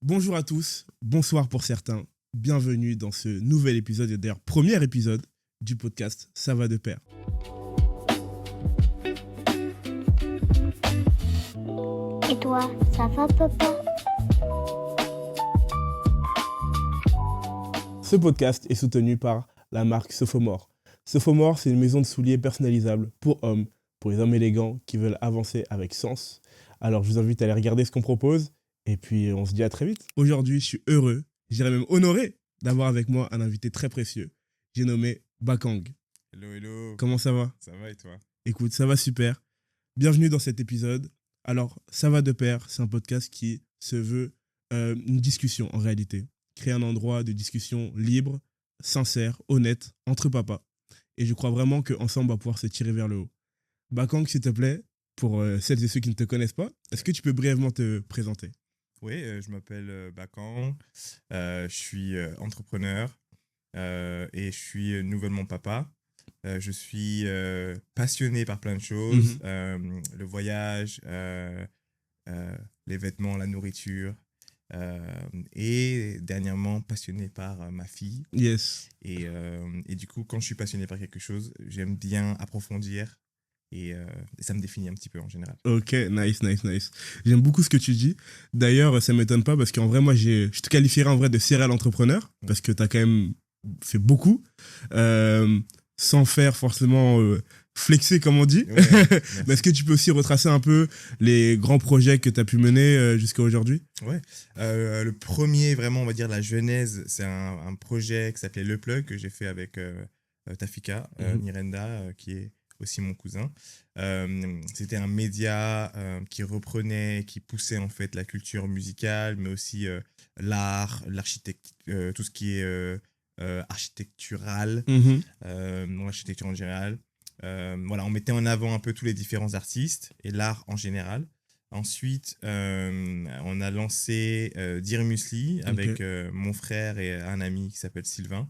Bonjour à tous, bonsoir pour certains. Bienvenue dans ce nouvel épisode, et d'ailleurs premier épisode du podcast Ça va de pair. Et toi, ça va, papa? Ce podcast est soutenu par la marque Sophomore. Sophomore, c'est une maison de souliers personnalisables pour les hommes élégants qui veulent avancer avec sens. Alors je vous invite à aller regarder ce qu'on propose et puis on se dit à très vite. Aujourd'hui, je suis heureux, je dirais même honoré d'avoir avec moi un invité très précieux. J'ai nommé Bakang. Hello. Comment ça va? Ça va et toi? Écoute, ça va super. Bienvenue dans cet épisode. Alors, Ça va de pair, c'est un podcast qui se veut une discussion en réalité. Créer un endroit de discussion libre, sincère, honnête, entre papas. Et je crois vraiment qu'ensemble, on va pouvoir se tirer vers le haut. Bakang, s'il te plaît, pour celles et ceux qui ne te connaissent pas, est-ce que tu peux brièvement te présenter? Oui, je m'appelle Bakang, je suis entrepreneur et je suis nouvellement papa. Je suis passionné par plein de choses, le voyage, les vêtements, la nourriture, et dernièrement passionné par ma fille. Yes. Et du coup, quand je suis passionné par quelque chose, j'aime bien approfondir et ça me définit un petit peu en général. Ok, nice. J'aime beaucoup ce que tu dis. D'ailleurs, ça ne m'étonne pas parce qu'en vrai, moi, je te qualifierais en vrai de serial entrepreneur parce que tu as quand même fait beaucoup sans faire forcément flexer, comme on dit. Ouais, Mais est-ce que tu peux aussi retracer un peu les grands projets que tu as pu mener jusqu'à aujourd'hui? Ouais. Le premier, vraiment, on va dire la genèse, c'est un projet qui s'appelait Le Plug que j'ai fait avec Tafika, Nirenda, qui est aussi mon cousin. C'était un média qui reprenait, qui poussait en fait la culture musicale, mais aussi l'art, l'architecture, tout ce qui est architectural, l'architecture en général. Voilà, on mettait en avant un peu tous les différents artistes et l'art en général. Ensuite, on a lancé Dear Musli avec mon frère et un ami qui s'appelle Sylvain.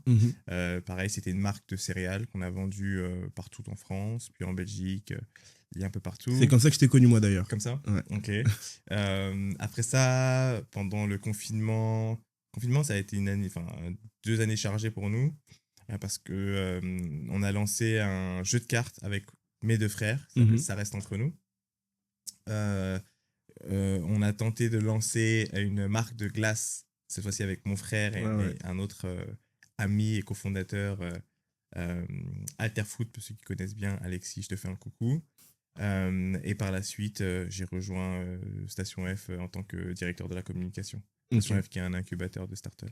Pareil, c'était une marque de céréales qu'on a vendue partout en France, puis en Belgique, il y a un peu partout. C'est comme ça que je t'ai connu, moi, d'ailleurs. Comme ça? Ouais. Ok. Après ça, pendant le confinement, ça a été une année, 2 années chargées pour nous, parce que on a lancé un jeu de cartes avec mes 2 frères, qui s'appelle Ça reste entre nous. On a tenté de lancer une marque de glace, cette fois-ci avec mon frère et un autre ami et cofondateur, Alterfood, pour ceux qui connaissent bien, Alexis, je te fais un coucou. Et par la suite, j'ai rejoint Station F en tant que directeur de la communication. Station F qui est un incubateur de start-up.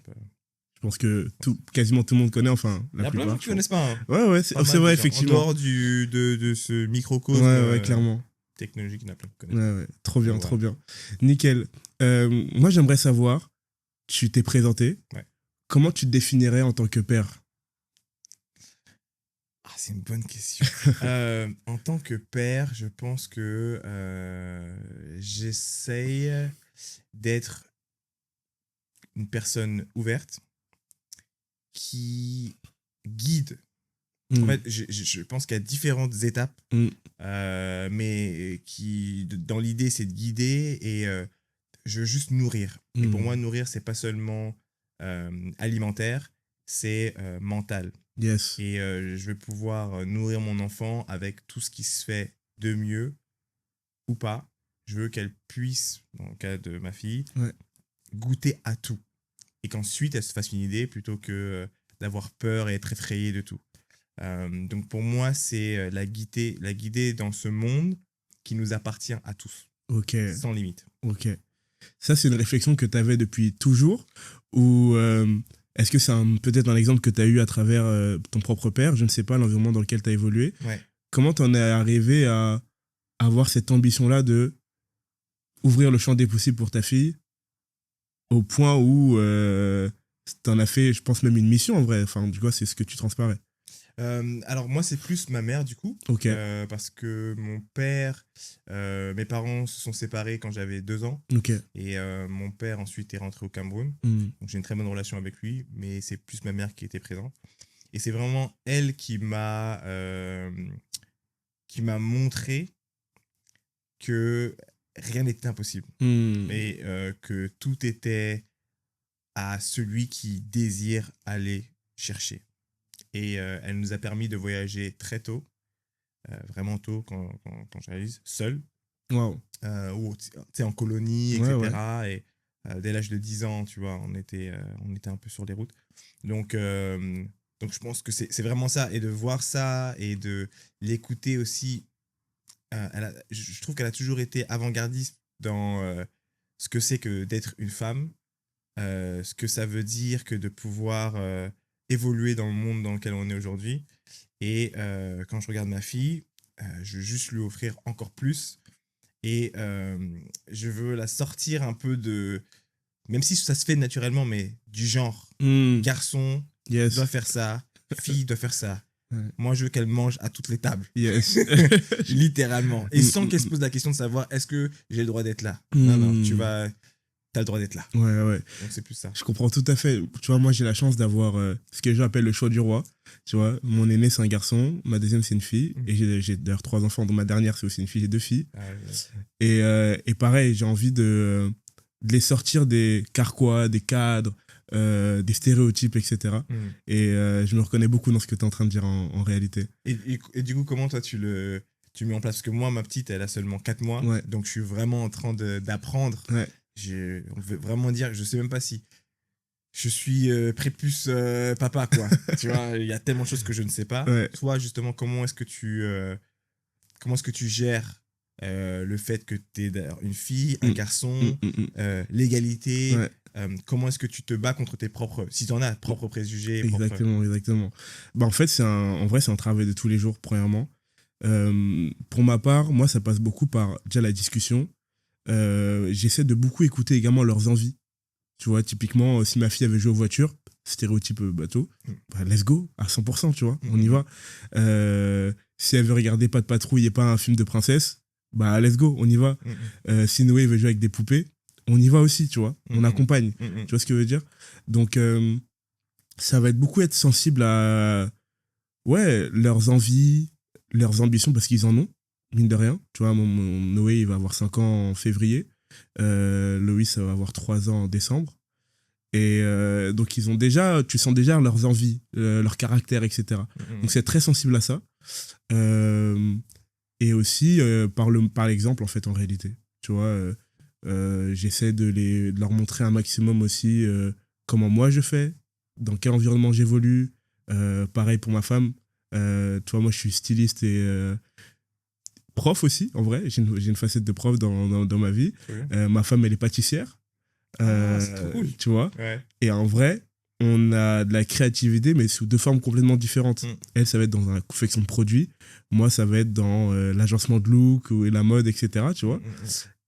Je pense que quasiment tout le monde connaît, enfin Il y a plein de gens qui ne connaissent pas. Hein. Ouais, c'est vrai, effectivement. En dehors de ce microcosme ouais, clairement. technologique, il y en a plein qui connaissent. Ouais, trop bien, trop bien. Nickel. Moi, j'aimerais savoir, tu t'es présenté, comment tu te définirais en tant que père? C'est une bonne question. En tant que père, je pense que j'essaye d'être une personne ouverte qui guide. En fait, je pense qu'il y a différentes étapes, mais qui, dans l'idée, c'est de guider et je veux juste nourrir. Et pour moi, nourrir, c'est pas seulement alimentaire, c'est mental. Yes. Et je vais pouvoir nourrir mon enfant avec tout ce qui se fait de mieux ou pas. Je veux qu'elle puisse, dans le cas de ma fille, goûter à tout. Et qu'ensuite, elle se fasse une idée plutôt que d'avoir peur et être effrayée de tout. Donc pour moi, c'est la guider dans ce monde qui nous appartient à tous. Sans limite. Ok. Ça, c'est une réflexion que tu avais depuis toujours ou est-ce que c'est peut-être un exemple que tu as eu à travers ton propre père? Je ne sais pas, l'environnement dans lequel tu as évolué. Ouais. Comment tu en es arrivé à avoir cette ambition-là de ouvrir le champ des possibles pour ta fille au point où tu en as fait, je pense, même une mission en vrai. Enfin, du coup, c'est ce que tu transparais. Alors moi c'est plus ma mère du coup, parce que mon père, mes parents se sont séparés quand j'avais 2 ans, et mon père ensuite est rentré au Cameroun, donc j'ai une très bonne relation avec lui, mais c'est plus ma mère qui était présente, et c'est vraiment elle qui m'a montré que rien n'était impossible, et que tout était à celui qui désire aller chercher. Et elle nous a permis de voyager très tôt, vraiment tôt quand je réalise, seul, Waouh. ou tu sais, en colonie, Ouais, etc. Et dès l'âge de 10 ans, tu vois, on était un peu sur les routes. Donc je pense que c'est vraiment ça. Et de voir ça et de l'écouter aussi, je trouve qu'elle a toujours été avant-gardiste dans ce que c'est que d'être une femme, ce que ça veut dire que de pouvoir évoluer dans le monde dans lequel on est aujourd'hui. Et quand je regarde ma fille, je veux juste lui offrir encore plus. Et je veux la sortir un peu de... Même si ça se fait naturellement, mais du genre. Garçon Yes. doit faire ça, fille doit faire ça. Ouais. Moi, je veux qu'elle mange à toutes les tables. Yes. Littéralement. Et sans qu'elle se pose la question de savoir est-ce que j'ai le droit d'être là. Non, t'as le droit d'être là. Ouais. Donc c'est plus ça. Je comprends tout à fait. Tu vois, moi, j'ai la chance d'avoir ce que j'appelle le choix du roi. Tu vois, mon aîné, c'est un garçon. Ma deuxième, c'est une fille. Et j'ai d'ailleurs 3 enfants, dont ma dernière, c'est aussi une fille. J'ai 2 filles. Et pareil, j'ai envie de les sortir des carquois, des cadres, des stéréotypes, etc. Et je me reconnais beaucoup dans ce que tu es en train de dire en réalité. Et du coup, comment toi, tu mets en place? Parce que moi, ma petite, elle a seulement 4 mois. Ouais. Donc, je suis vraiment en train d'apprendre. Ouais. On veut vraiment dire, je sais même pas si je suis prépuce papa, quoi. Tu vois, il y a tellement de choses que je ne sais pas. Ouais. Toi, justement, comment est-ce que tu gères le fait que tu es une fille, un garçon, l'égalité, Ouais. comment est-ce que tu te bats contre tes si tu en as, propres préjugés? Exactement. Bah, en fait, en vrai, c'est un travail de tous les jours, premièrement. Pour ma part, moi, ça passe beaucoup par déjà la discussion. J'essaie de beaucoup écouter également leurs envies. Tu vois, typiquement, si ma fille avait joué aux voitures, stéréotype bateau, bah, let's go, à 100%, tu vois, on y va. Si elle veut regarder Pas de patrouille et pas un film de princesse, bah let's go, on y va. Si Noé veut jouer avec des poupées, on y va aussi, tu vois, on accompagne. Tu vois ce que je veux dire? Donc, ça va être beaucoup être sensible à leurs envies, leurs ambitions, parce qu'ils en ont, mine de rien. Tu vois, mon Noé, il va avoir 5 ans en février. Loïs va avoir 3 ans en décembre. Et donc, tu sens déjà leurs envies, leur caractère, etc. Donc, c'est très sensible à ça. Et aussi par l'exemple, en fait, en réalité. Tu vois, j'essaie de leur montrer un maximum aussi comment moi je fais, dans quel environnement j'évolue. Pareil pour ma femme. Tu vois, moi, je suis styliste et prof aussi, en vrai. J'ai une facette de prof dans ma vie. Ma femme, elle est pâtissière. C'est trop cool. Tu vois. Ouais. Et en vrai, on a de la créativité, mais sous 2 formes complètement différentes. Elle, ça va être dans la confection de produits. Moi, ça va être dans l'agencement de look et la mode, etc. Tu vois.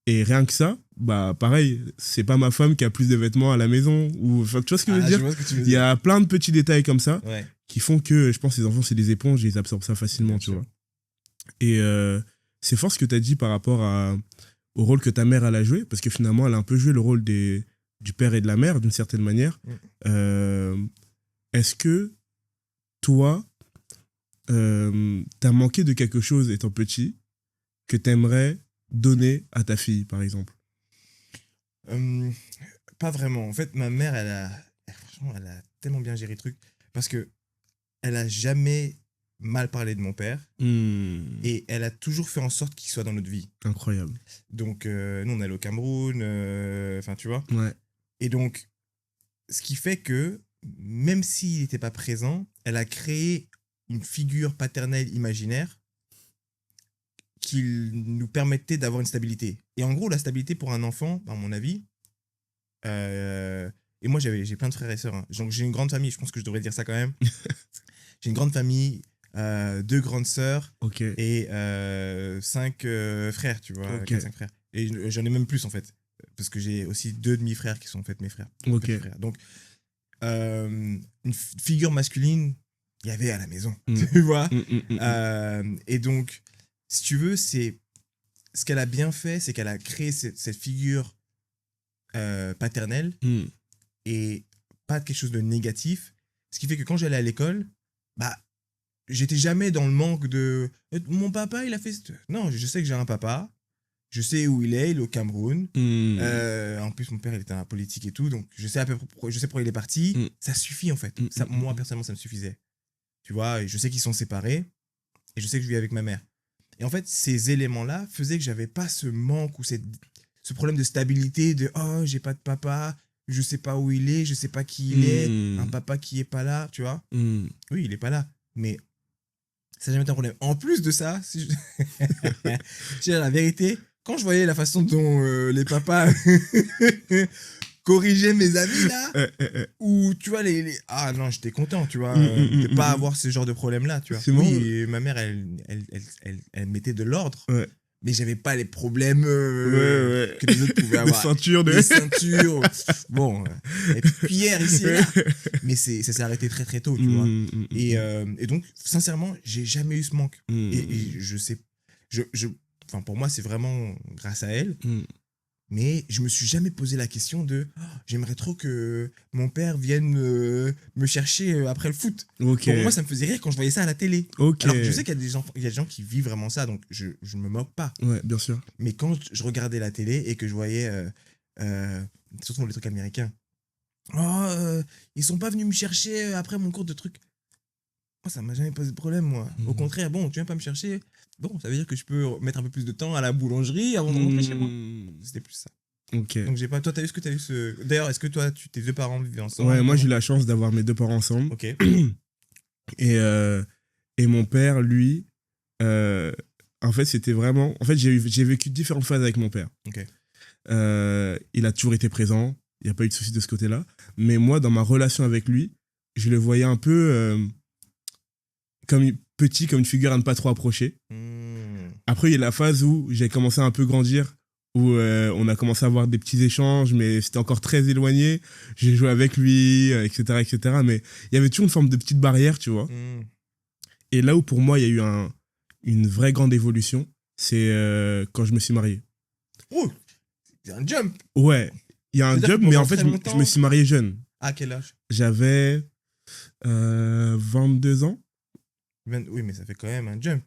Et rien que ça, bah pareil, c'est pas ma femme qui a plus de vêtements à la maison. Enfin, tu vois ce que je veux dire? Il y a plein de petits détails comme ça qui font que, je pense, les enfants, c'est des éponges, ils absorbent ça facilement, Bien tu sûr. vois. Et c'est fort ce que tu as dit par rapport au rôle que ta mère elle a joué, parce que finalement, elle a un peu joué le rôle du père et de la mère, d'une certaine manière. Est-ce que toi, t'as manqué de quelque chose étant petit que t'aimerais donner à ta fille, par exemple? Pas vraiment. En fait, ma mère, franchement, elle a tellement bien géré le truc, parce que elle a jamais mal parlé de mon père, et elle a toujours fait en sorte qu'il soit dans notre vie. Incroyable. Donc, nous, on est allé au Cameroun, enfin, tu vois. Ouais. Et donc, ce qui fait que, même s'il n'était pas présent, elle a créé une figure paternelle imaginaire qui nous permettait d'avoir une stabilité. Et en gros, la stabilité pour un enfant, à mon avis, et moi, j'ai plein de frères et sœurs, hein. Donc, j'ai une grande famille, je pense que je devrais dire ça quand même. J'ai une grande famille, 2 grandes sœurs, et 5 frères, tu vois, 4-5 frères. Et j'en ai même plus, en fait, parce que j'ai aussi 2 demi-frères qui sont en fait mes frères. Frères. Donc, une figure masculine, il y avait à la maison, tu vois. Et donc, si tu veux, ce qu'elle a bien fait, c'est qu'elle a créé cette figure paternelle, et pas quelque chose de négatif. Ce qui fait que quand j'allais à l'école, bah, j'étais jamais dans le manque de mon papa, il a fait. Non, je sais que j'ai un papa, je sais où il est au Cameroun. Mm. En plus, mon père, il était dans la politique et tout, donc je sais à peu près, je sais pourquoi il est parti. Mm. Ça suffit, en fait. Ça, moi, personnellement, ça me suffisait. Tu vois, et je sais qu'ils sont séparés, et je sais que je vis avec ma mère. Et en fait, ces éléments-là faisaient que j'avais pas ce manque ou ce problème de stabilité de « Oh, j'ai pas de papa, je sais pas où il est, je sais pas qui il est, un papa qui est pas là, tu vois. Oui, il est pas là, mais ça n'a jamais été un problème. En plus de ça, si je... je dirais la vérité, quand je voyais la façon dont les papas corrigeaient mes amis là, ou tu vois, ah non, j'étais content, tu vois, de pas avoir ce genre de problème-là, tu vois. C'est Oui, bon. et ma mère, elle mettait de l'ordre, Ouais. mais j'avais pas les problèmes Ouais. que les autres pouvaient Des avoir. ceintures. Les ceintures, bon, les pierres ici et là. Mais ça s'est arrêté très très tôt, tu vois. Et donc, sincèrement, j'ai jamais eu ce manque. Et je sais, enfin, pour moi, c'est vraiment grâce à elle. Mais je me suis jamais posé la question de j'aimerais trop que mon père vienne me chercher après le foot. Ok. Pour moi, ça me faisait rire quand je voyais ça à la télé. Ok. Alors que je sais qu'il y a des gens qui vivent vraiment ça, donc je me moque pas. Ouais, bien sûr. Mais quand je regardais la télé et que je voyais, surtout dans les trucs américains, ils sont pas venus me chercher après mon cours de trucs. Moi, ça m'a jamais posé de problème, moi. Au contraire, bon, tu viens pas me chercher. Bon, ça veut dire que je peux mettre un peu plus de temps à la boulangerie avant de rentrer chez moi. C'était plus ça. Ok. Donc, j'ai pas. Toi, t'as eu ce que t'as eu ce. D'ailleurs, est-ce que toi, tes deux parents vivaient ensemble? Ouais, moi j'ai eu la chance d'avoir mes deux parents ensemble. Ok. Et mon père, lui, en fait, c'était vraiment. En fait, j'ai vécu différentes phases avec mon père. Ok. Il a toujours été présent. Il n'y a pas eu de souci de ce côté-là. Mais moi, dans ma relation avec lui, je le voyais un peu comme petit, comme une figure à ne pas trop approcher. Après, il y a la phase où j'ai commencé à un peu grandir, où on a commencé à avoir des petits échanges, mais c'était encore très éloigné. J'ai joué avec lui, etc., etc. Mais il y avait toujours une forme de petite barrière, tu vois. Et là où pour moi, il y a eu une vraie grande évolution, c'est quand je me suis marié. Oh, c'est un jump. Ouais, il y a un C'est-à-dire jump, que mais en pendant fait, très je longtemps- me suis marié jeune. À quel âge? J'avais 22 ans. Oui, mais ça fait quand même un jump.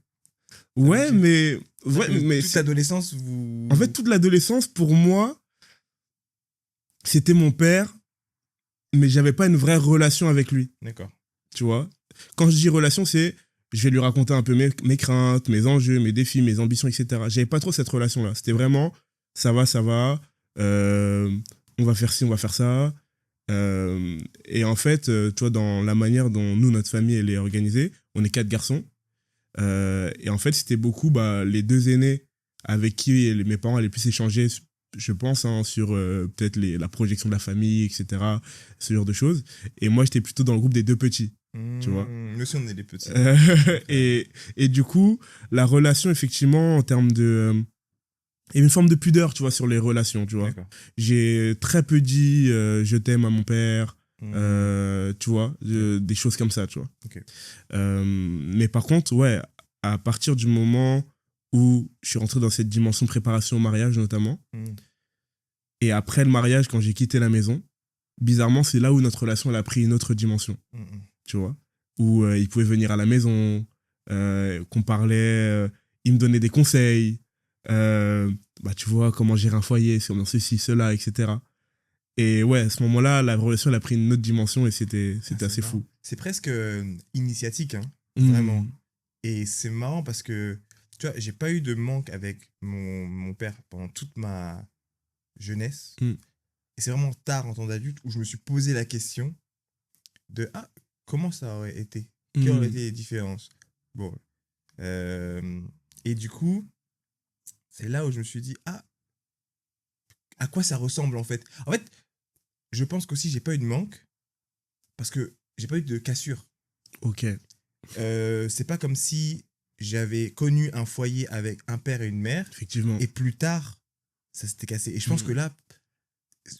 Ouais, veut dire- mais... Ouais, Que mais toute l'adolescence, vous. en fait, toute l'adolescence, pour moi, c'était mon père, mais j'avais pas une vraie relation avec lui, D'accord. tu vois. Quand je dis relation, c'est... Je vais lui raconter un peu mes craintes, mes enjeux, mes défis, mes ambitions, etc. J'avais pas trop cette relation-là. C'était vraiment, ça va, on va faire ci, on va faire ça. Et en fait, tu vois, dans la manière dont nous, notre famille, elle est organisée, on est 4 garçons. Et en fait, c'était beaucoup les deux aînés avec qui mes parents allaient plus échanger, je pense, hein, sur peut-être la projection de la famille, etc. Ce genre de choses. Et moi, j'étais plutôt dans le groupe des deux petits. Tu vois. Nous aussi, on est les petits. Et du coup, la relation, effectivement, en termes de... il y a une forme de pudeur, tu vois, sur les relations, tu vois. D'accord. J'ai très peu dit je t'aime à mon père, tu vois, des choses comme ça, tu vois. Ok. Mais par contre, ouais, à partir du moment où je suis rentré dans cette dimension de préparation au mariage, notamment, et après le mariage, quand j'ai quitté la maison, bizarrement, c'est là où notre relation elle a pris une autre dimension, tu vois, où il pouvait venir à la maison, qu'on parlait, il me donnait des conseils, tu vois, comment gérer un foyer, si on en ceci, cela, etc. Et ouais, à ce moment-là, la relation elle a pris une autre dimension et c'était assez marrant. fou. C'est presque initiatique, hein, vraiment. Et c'est marrant parce que, tu vois, j'ai pas eu de manque avec mon père pendant toute ma jeunesse. Et c'est vraiment tard en tant d'adulte où je me suis posé la question de comment ça aurait été? Quelles auraient été les différences? Bon. Et du coup, c'est là où je me suis dit, à quoi ça ressemble en fait? En fait, je pense qu'aussi j'ai pas eu de manque parce que j'ai pas eu de cassure. Ok. C'est pas comme si j'avais connu un foyer avec un père et une mère Effectivement. et plus tard ça s'était cassé. Et je pense que là,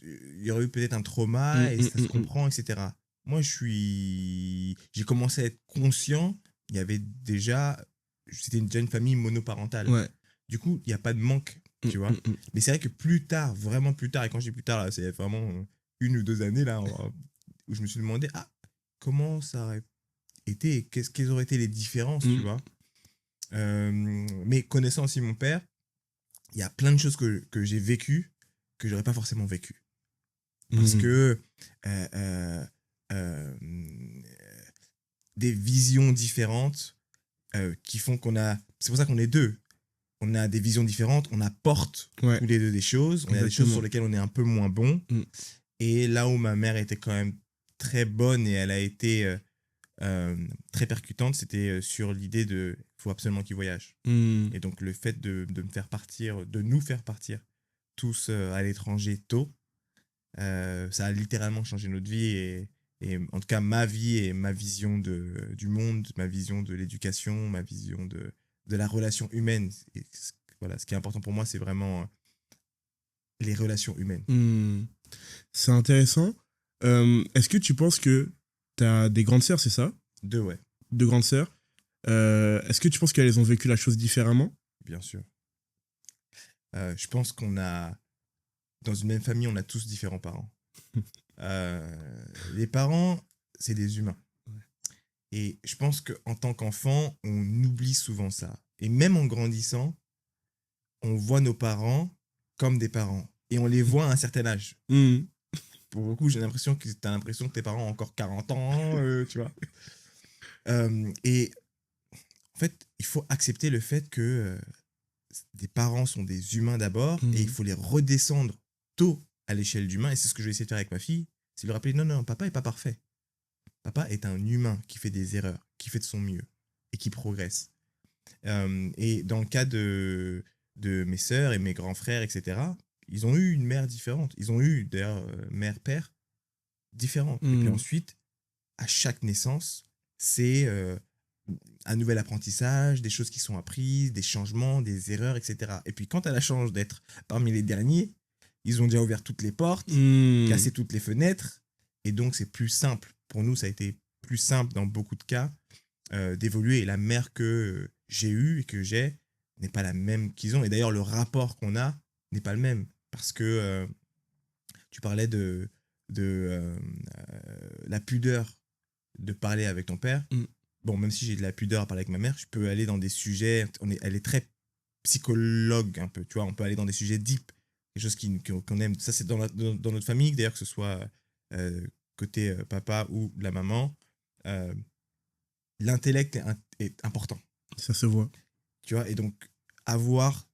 il y aurait eu peut-être un trauma et ça se comprend, etc. Moi, j'ai commencé à être conscient. Il y avait déjà, c'était déjà une famille monoparentale. Ouais. Du coup, il n'y a pas de manque, tu vois. Mais c'est vrai que plus tard, vraiment plus tard, et quand je dis plus tard, là, c'est vraiment 1 ou 2 années là, où je me suis demandé, comment ça aurait été, et quelles auraient été les différences, tu vois. Mais connaissant aussi mon père, il y a plein de choses que j'ai vécues que j'aurais pas forcément vécues. Parce que des visions différentes qui font qu'on a... C'est pour ça qu'on est deux. On a des visions différentes, on apporte Ouais. tous les deux des choses. On a des choses Exactement. sur lesquelles on est un peu moins bon. Mm. Et là où ma mère était quand même très bonne et elle a été très percutante, c'était sur l'idée de faut absolument qu'il voyage. Et donc le fait de me faire partir, de nous faire partir tous à l'étranger tôt, ça a littéralement changé notre vie et en tout cas ma vie et ma vision du monde, ma vision de l'éducation, ma vision de la relation humaine. Et voilà, ce qui est important pour moi, c'est vraiment les relations humaines. C'est intéressant. Est-ce que tu penses que tu as des grandes sœurs, c'est ça? Ouais, Deux grandes sœurs. Est-ce que tu penses qu'elles ont vécu la chose différemment? bien sûr. Je pense qu'on a, dans une même famille, on a tous différents parents. Les parents, c'est des humains. Et je pense qu'en tant qu'enfant, on oublie souvent ça. Et même en grandissant, on voit nos parents comme des parents. Et on les voit à un certain âge. Pour beaucoup, j'ai l'impression que tu as l'impression que tes parents ont encore 40 ans, tu vois. Et en fait, il faut accepter le fait que des parents sont des humains d'abord et il faut les redescendre tôt à l'échelle d'humain. Et c'est ce que je vais essayer de faire avec ma fille. C'est lui rappeler, non, papa n'est pas parfait. Papa est un humain qui fait des erreurs, qui fait de son mieux et qui progresse. Et dans le cas de mes sœurs et mes grands frères, etc., ils ont eu une mère différente. Ils ont eu, d'ailleurs, mère-père différente. Et puis ensuite, à chaque naissance, c'est un nouvel apprentissage, des choses qui sont apprises, des changements, des erreurs, etc. Et puis quand elle a la chance d'être parmi les derniers, ils ont déjà ouvert toutes les portes, cassé toutes les fenêtres. Et donc, c'est plus simple. Pour nous, ça a été plus simple dans beaucoup de cas d'évoluer. Et la mère que j'ai eue et que j'ai n'est pas la même qu'ils ont. Et d'ailleurs, le rapport qu'on a n'est pas le même. Parce que tu parlais de la pudeur de parler avec ton père. Bon, même si j'ai de la pudeur à parler avec ma mère, je peux aller dans des sujets... Elle est très psychologue un peu, tu vois. On peut aller dans des sujets deep, des choses qu'on aime. Ça, c'est dans notre famille, d'ailleurs, que ce soit côté papa ou la maman. L'intellect est important. Ça se voit. Tu vois, et donc, avoir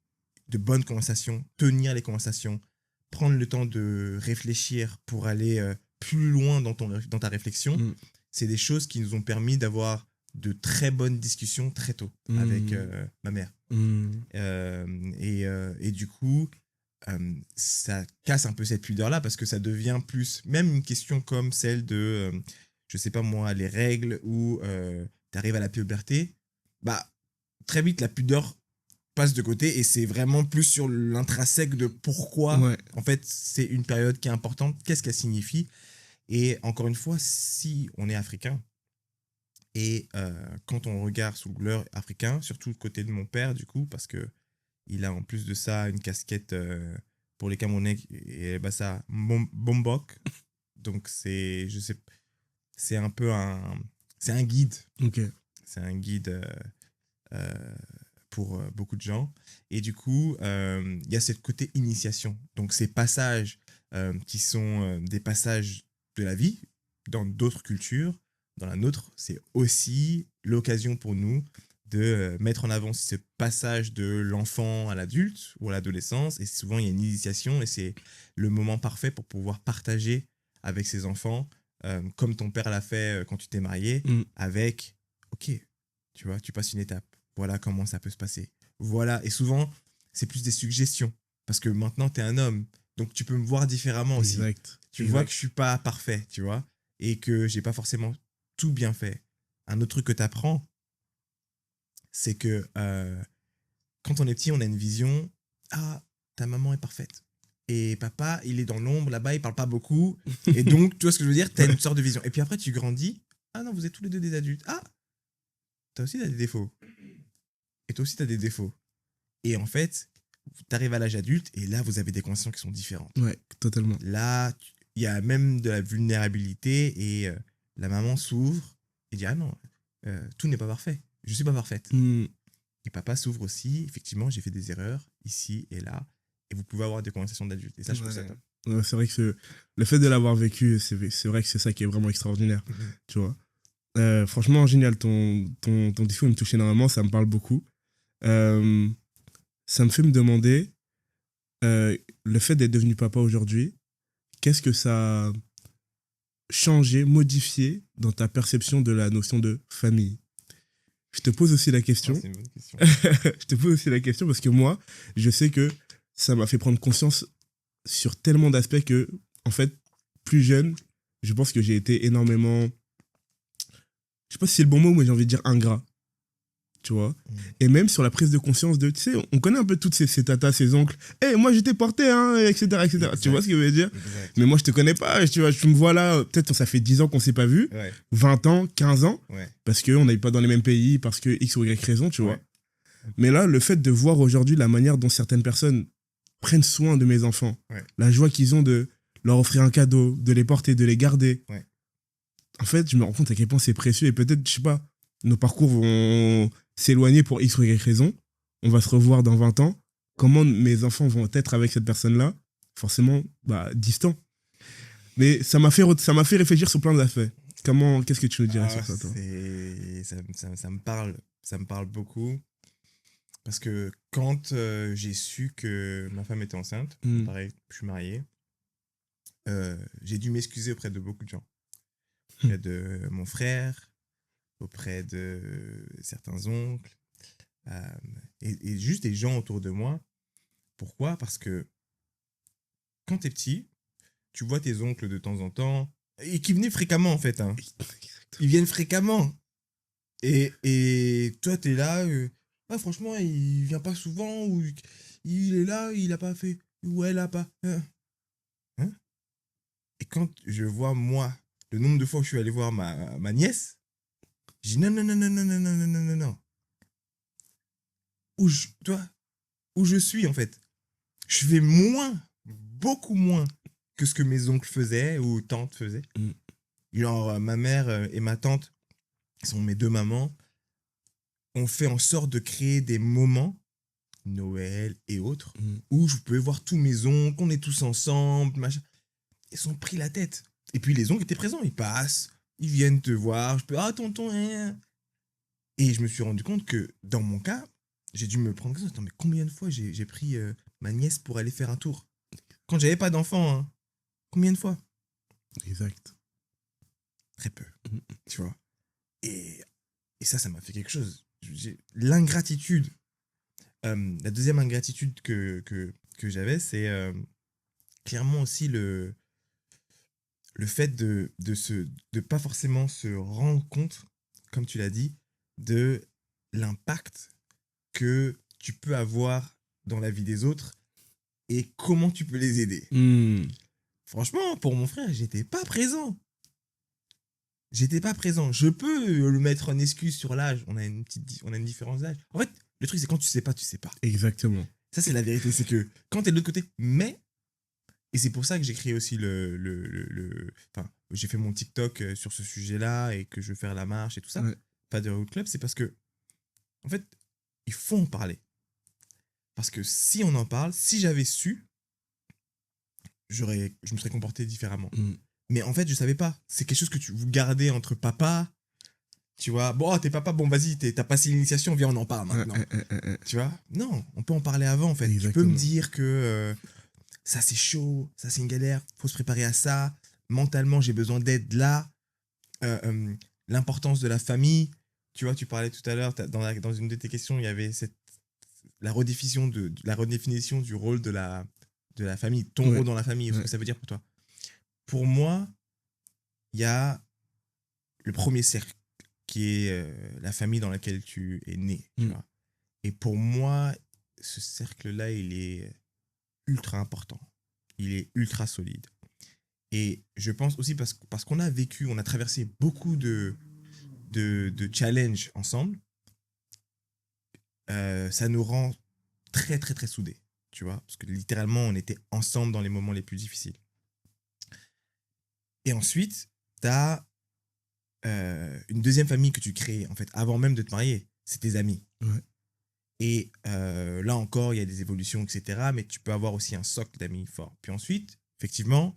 de bonnes conversations, tenir les conversations, prendre le temps de réfléchir pour aller plus loin dans ta réflexion, c'est des choses qui nous ont permis d'avoir de très bonnes discussions très tôt avec ma mère. Et du coup, ça casse un peu cette pudeur-là parce que ça devient plus, même une question comme celle de, je sais pas moi, les règles où tu arrives à la puberté, bah, très vite, la pudeur passe de côté et c'est vraiment plus sur l'intrinsèque de pourquoi, en fait, c'est une période qui est importante, qu'est-ce qu'elle signifie. Et encore une fois, si on est africain, et quand on regarde sous le leurre africain, surtout du côté de mon père, du coup, parce que il a en plus de ça une casquette pour les Camerounais, et bah ça, Bombok. Donc c'est un peu c'est un guide. C'est un guide pour beaucoup de gens. Et du coup, il y a ce côté initiation. Donc ces passages qui sont des passages de la vie dans d'autres cultures, dans la nôtre, c'est aussi l'occasion pour nous de mettre en avant ce passage de l'enfant à l'adulte ou à l'adolescence. Et souvent, il y a une initiation et c'est le moment parfait pour pouvoir partager avec ses enfants, comme ton père l'a fait quand tu t'es marié, avec, ok, tu vois, tu passes une étape. Voilà comment ça peut se passer. Voilà. Et souvent, c'est plus des suggestions. Parce que maintenant, tu es un homme. Donc, tu peux me voir différemment aussi. Tu vois que je suis pas parfait, tu vois, et que j'ai pas forcément tout bien fait. Un autre truc que tu apprends, c'est que quand on est petit, on a une vision. Ah, ta maman est parfaite. Et papa, il est dans l'ombre, là-bas, il parle pas beaucoup. Et donc, tu vois ce que je veux dire? Tu as une sorte de vision. Et puis après, tu grandis. Ah non, vous êtes tous les deux des adultes. Ah, toi aussi, tu as des défauts. Et toi aussi, tu as des défauts. Et en fait, tu arrives à l'âge adulte et là, vous avez des conversations qui sont différentes. Ouais, totalement. Là, il y a même de la vulnérabilité et la maman s'ouvre et dit « Ah non, tout n'est pas parfait. Je suis pas parfaite. » Et papa s'ouvre aussi. Effectivement, j'ai fait des erreurs ici et là, et vous pouvez avoir des conversations d'adultes. Et ça, je trouve ça top. Ouais, c'est vrai que le fait de l'avoir vécu, c'est vrai que c'est ça qui est vraiment extraordinaire, tu vois. Franchement, génial, ton discours me touche énormément, ça me parle beaucoup. Ça me fait me demander, le fait d'être devenu papa aujourd'hui, qu'est-ce que ça a changé, modifié dans ta perception de la notion de famille? Je te pose aussi la question. C'est une bonne question. Je te pose aussi la question parce que moi, je sais que ça m'a fait prendre conscience sur tellement d'aspects que, en fait, plus jeune, je pense que j'ai été énormément... Je sais pas si c'est le bon mot, mais j'ai envie de dire ingrat. Tu vois. Et même sur la prise de conscience de... Tu sais, on connaît un peu toutes ces tatas, ces oncles. Hé, moi, j'étais porté, hein, etc., etc. Exact. Tu vois ce que je veux dire? Exact. Mais moi, je te connais pas. Tu vois, tu me vois là, peut-être ça fait 10 ans qu'on s'est pas vu. Ouais. 20 ans, 15 ans. Ouais. Parce qu'on n'habite pas dans les mêmes pays, parce que X ou Y raison, tu vois. Ouais. Mais là, le fait de voir aujourd'hui la manière dont certaines personnes prennent soin de mes enfants, Ouais. la joie qu'ils ont de leur offrir un cadeau, de les porter, de les garder. Ouais. En fait, je me rends compte à quel point c'est précieux et peut-être, je sais pas, nos parcours vont s'éloigner pour X ou Y raison. On va se revoir dans 20 ans. Comment mes enfants vont être avec cette personne-là? Forcément, distants. Mais ça m'a fait réfléchir sur plein d'aspects. Qu'est-ce que tu nous dirais sur ça, toi? Ça me parle beaucoup. Parce que quand j'ai su que ma femme était enceinte, pareil, je suis marié, j'ai dû m'excuser auprès de beaucoup de gens. Auprès de mon frère, auprès de certains oncles, et juste des gens autour de moi. Pourquoi? Parce que quand t'es petit, tu vois tes oncles de temps en temps, et qui venaient fréquemment en fait. Hein. Ils viennent fréquemment. Et toi, t'es là, franchement, il vient pas souvent, ou il est là, il a pas fait, ou elle a pas. Hein? Et quand je vois, moi, le nombre de fois où je suis allé voir ma nièce, je dis non, non, non, non, non, non, non, non, non, non, non. Où je suis, en fait. Je fais beaucoup moins que ce que mes oncles faisaient ou tantes faisaient. Genre, ma mère et ma tante, qui sont mes deux mamans, ont fait en sorte de créer des moments, Noël et autres, où je pouvais voir tous mes oncles, on est tous ensemble, machin. Ils sont pris la tête. Et puis les oncles étaient présents, ils passent, ils viennent te voir, je peux, tonton, hein. Et je me suis rendu compte que dans mon cas, j'ai dû me prendre ça. Attends, mais combien de fois j'ai pris ma nièce pour aller faire un tour? Quand j'avais pas d'enfant, hein. Combien de fois? Exact. Très peu, tu vois. Et ça m'a fait quelque chose. L'ingratitude. La deuxième ingratitude que j'avais, c'est clairement aussi le fait de pas forcément se rendre compte, comme tu l'as dit, de l'impact que tu peux avoir dans la vie des autres et comment tu peux les aider. Franchement, pour mon frère, j'étais pas présent. Je peux le mettre en excuse sur l'âge. On a une différence d'âge. En fait, le truc, c'est quand tu sais pas, tu sais pas. Exactement. Ça, c'est la vérité. C'est que quand t'es de l'autre côté, mais... Et c'est pour ça que j'ai créé aussi Enfin, j'ai fait mon TikTok sur ce sujet-là et que je veux faire la marche et tout ça. Ouais. Pas de road club, c'est parce que, en fait, il faut en parler. Parce que si on en parle, si j'avais su, je me serais comporté différemment. Mais en fait, je savais pas. C'est quelque chose que vous gardez entre papa. Tu vois, bon, t'es papa, bon, vas-y, t'as passé l'initiation, viens, on en parle maintenant. Tu vois, non, on peut en parler avant, en fait. Exactement. Tu peux me dire que ça, c'est chaud, ça, c'est une galère, faut se préparer à ça. Mentalement, j'ai besoin d'aide là. L'importance de la famille. Tu vois, tu parlais tout à l'heure, dans une de tes questions, il y avait la redéfinition du rôle de la famille, ton rôle dans la famille, ce que ça veut dire pour toi. Pour moi, il y a le premier cercle qui est la famille dans laquelle tu es né. Tu vois. Et pour moi, ce cercle-là, il est ultra important. Il est ultra solide. Et je pense aussi parce qu'on a vécu, on a traversé beaucoup de challenges ensemble, ça nous rend très, très, très soudés. Tu vois, parce que littéralement, on était ensemble dans les moments les plus difficiles. Et ensuite, tu as une deuxième famille que tu crées, en fait, avant même de te marier. C'est tes amis. Ouais. Et là encore, il y a des évolutions, etc. Mais tu peux avoir aussi un socle d'amis fort. Puis ensuite, effectivement,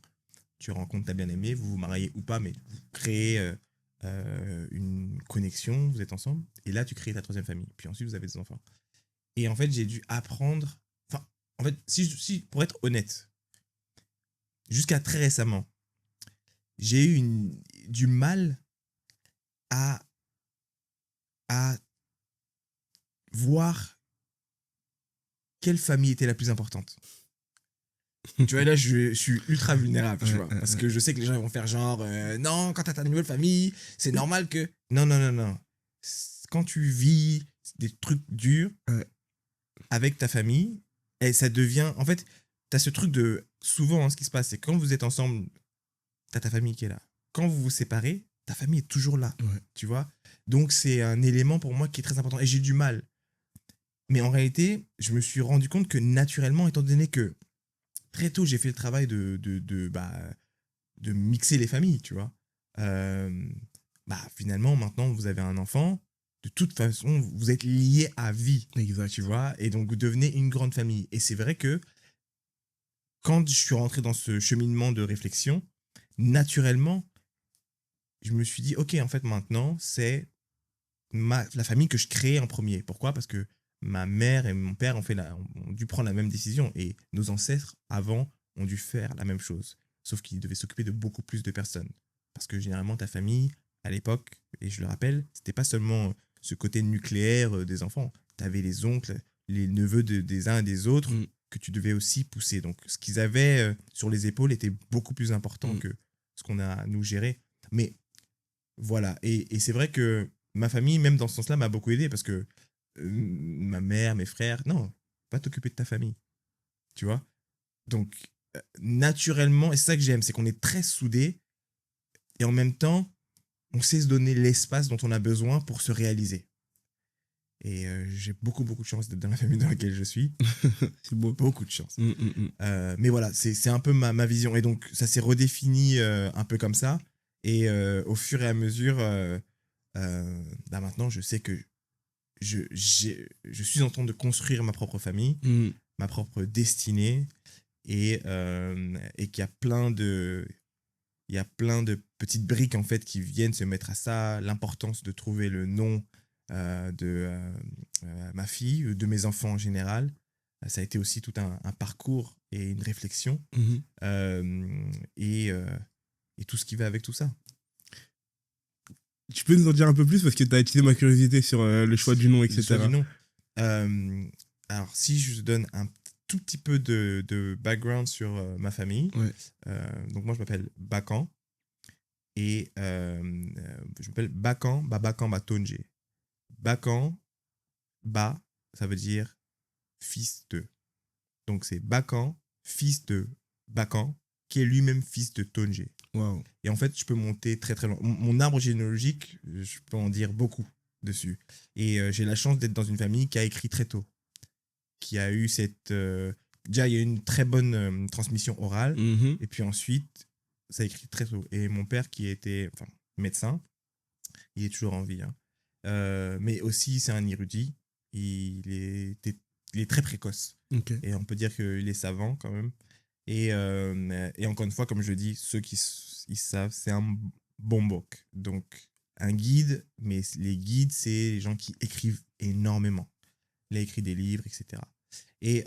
tu rencontres ta bien-aimée, vous vous mariez ou pas, mais vous créez une connexion, vous êtes ensemble. Et là, tu crées ta troisième famille. Puis ensuite, vous avez des enfants. Et en fait, j'ai dû apprendre... Enfin, en fait, pour être honnête, jusqu'à très récemment, j'ai eu du mal à voir quelle famille était la plus importante. Tu vois, là, je suis ultra vulnérable, tu vois. Parce que je sais que les gens vont faire genre, non, quand t'as ta nouvelle famille, c'est normal que... Non, non, non, non. Quand tu vis des trucs durs avec ta famille, et ça devient... En fait, t'as ce truc de... Souvent, ce qui se passe, c'est quand vous êtes ensemble, t'as ta famille qui est là. Quand vous vous séparez, ta famille est toujours là, tu vois. Donc, c'est un élément pour moi qui est très important. Et j'ai du mal. Mais en réalité, je me suis rendu compte que naturellement, étant donné que très tôt, j'ai fait le travail de mixer les familles, tu vois. Finalement, maintenant, vous avez un enfant. De toute façon, vous êtes liés à vie, tu vois. Et donc, vous devenez une grande famille. Et c'est vrai que quand je suis rentré dans ce cheminement de réflexion, naturellement, je me suis dit, OK, en fait, maintenant, c'est la famille que je crée en premier. Pourquoi ? Parce que ma mère et mon père ont dû prendre la même décision. Et nos ancêtres, avant, ont dû faire la même chose. Sauf qu'ils devaient s'occuper de beaucoup plus de personnes. Parce que généralement, ta famille, à l'époque, et je le rappelle, c'était pas seulement ce côté nucléaire des enfants. Tu avais les oncles, les neveux des uns et des autres que tu devais aussi pousser. Donc, ce qu'ils avaient sur les épaules était beaucoup plus important que ce qu'on a à nous gérer. Mais voilà. Et c'est vrai que ma famille, même dans ce sens-là, m'a beaucoup aidé parce que ma mère, mes frères, non, va t'occuper de ta famille. Tu vois ? Donc, naturellement, et c'est ça que j'aime, c'est qu'on est très soudés et en même temps, on sait se donner l'espace dont on a besoin pour se réaliser. Et j'ai beaucoup, beaucoup de chance d'être dans la famille dans laquelle je suis. C'est beau. Beaucoup de chance. Mais voilà, c'est un peu ma vision. Et donc, ça s'est redéfini un peu comme ça. Et au fur et à mesure, maintenant, je sais que je suis en train de construire ma propre famille, ma propre destinée, et qu'il y a plein de petites briques en fait qui viennent se mettre à ça, l'importance de trouver le nom de ma fille, de mes enfants en général. Ça a été aussi tout un parcours et une réflexion, et tout ce qui va avec tout ça. Tu peux nous en dire un peu plus parce que tu as attisé ma curiosité sur le choix du nom, etc. Le choix du nom. Alors, si je donne un tout petit peu de background sur ma famille. Donc, moi, je m'appelle Bakan. Et je m'appelle Bakan, Babakan Batonje. Bakan, Ba, ça veut dire fils de. Donc, c'est Bakan, fils de Bakan, qui est lui-même fils de Tonje. Wow. Et en fait, je peux monter très très loin. Mon arbre généalogique, je peux en dire beaucoup dessus. Et j'ai la chance d'être dans une famille qui a écrit très tôt. Qui a eu cette... déjà, il y a eu une très bonne transmission orale. Et puis ensuite, ça a écrit très tôt. Et mon père, qui était médecin, il est toujours en vie. Mais aussi, c'est un érudit. Il est très précoce. Okay. Et on peut dire qu'il est savant quand même. Et encore une fois, comme je dis, ceux qui ils savent, c'est un bombok. Donc, un guide, mais les guides, c'est les gens qui écrivent énormément. Il a écrit des livres, etc. Et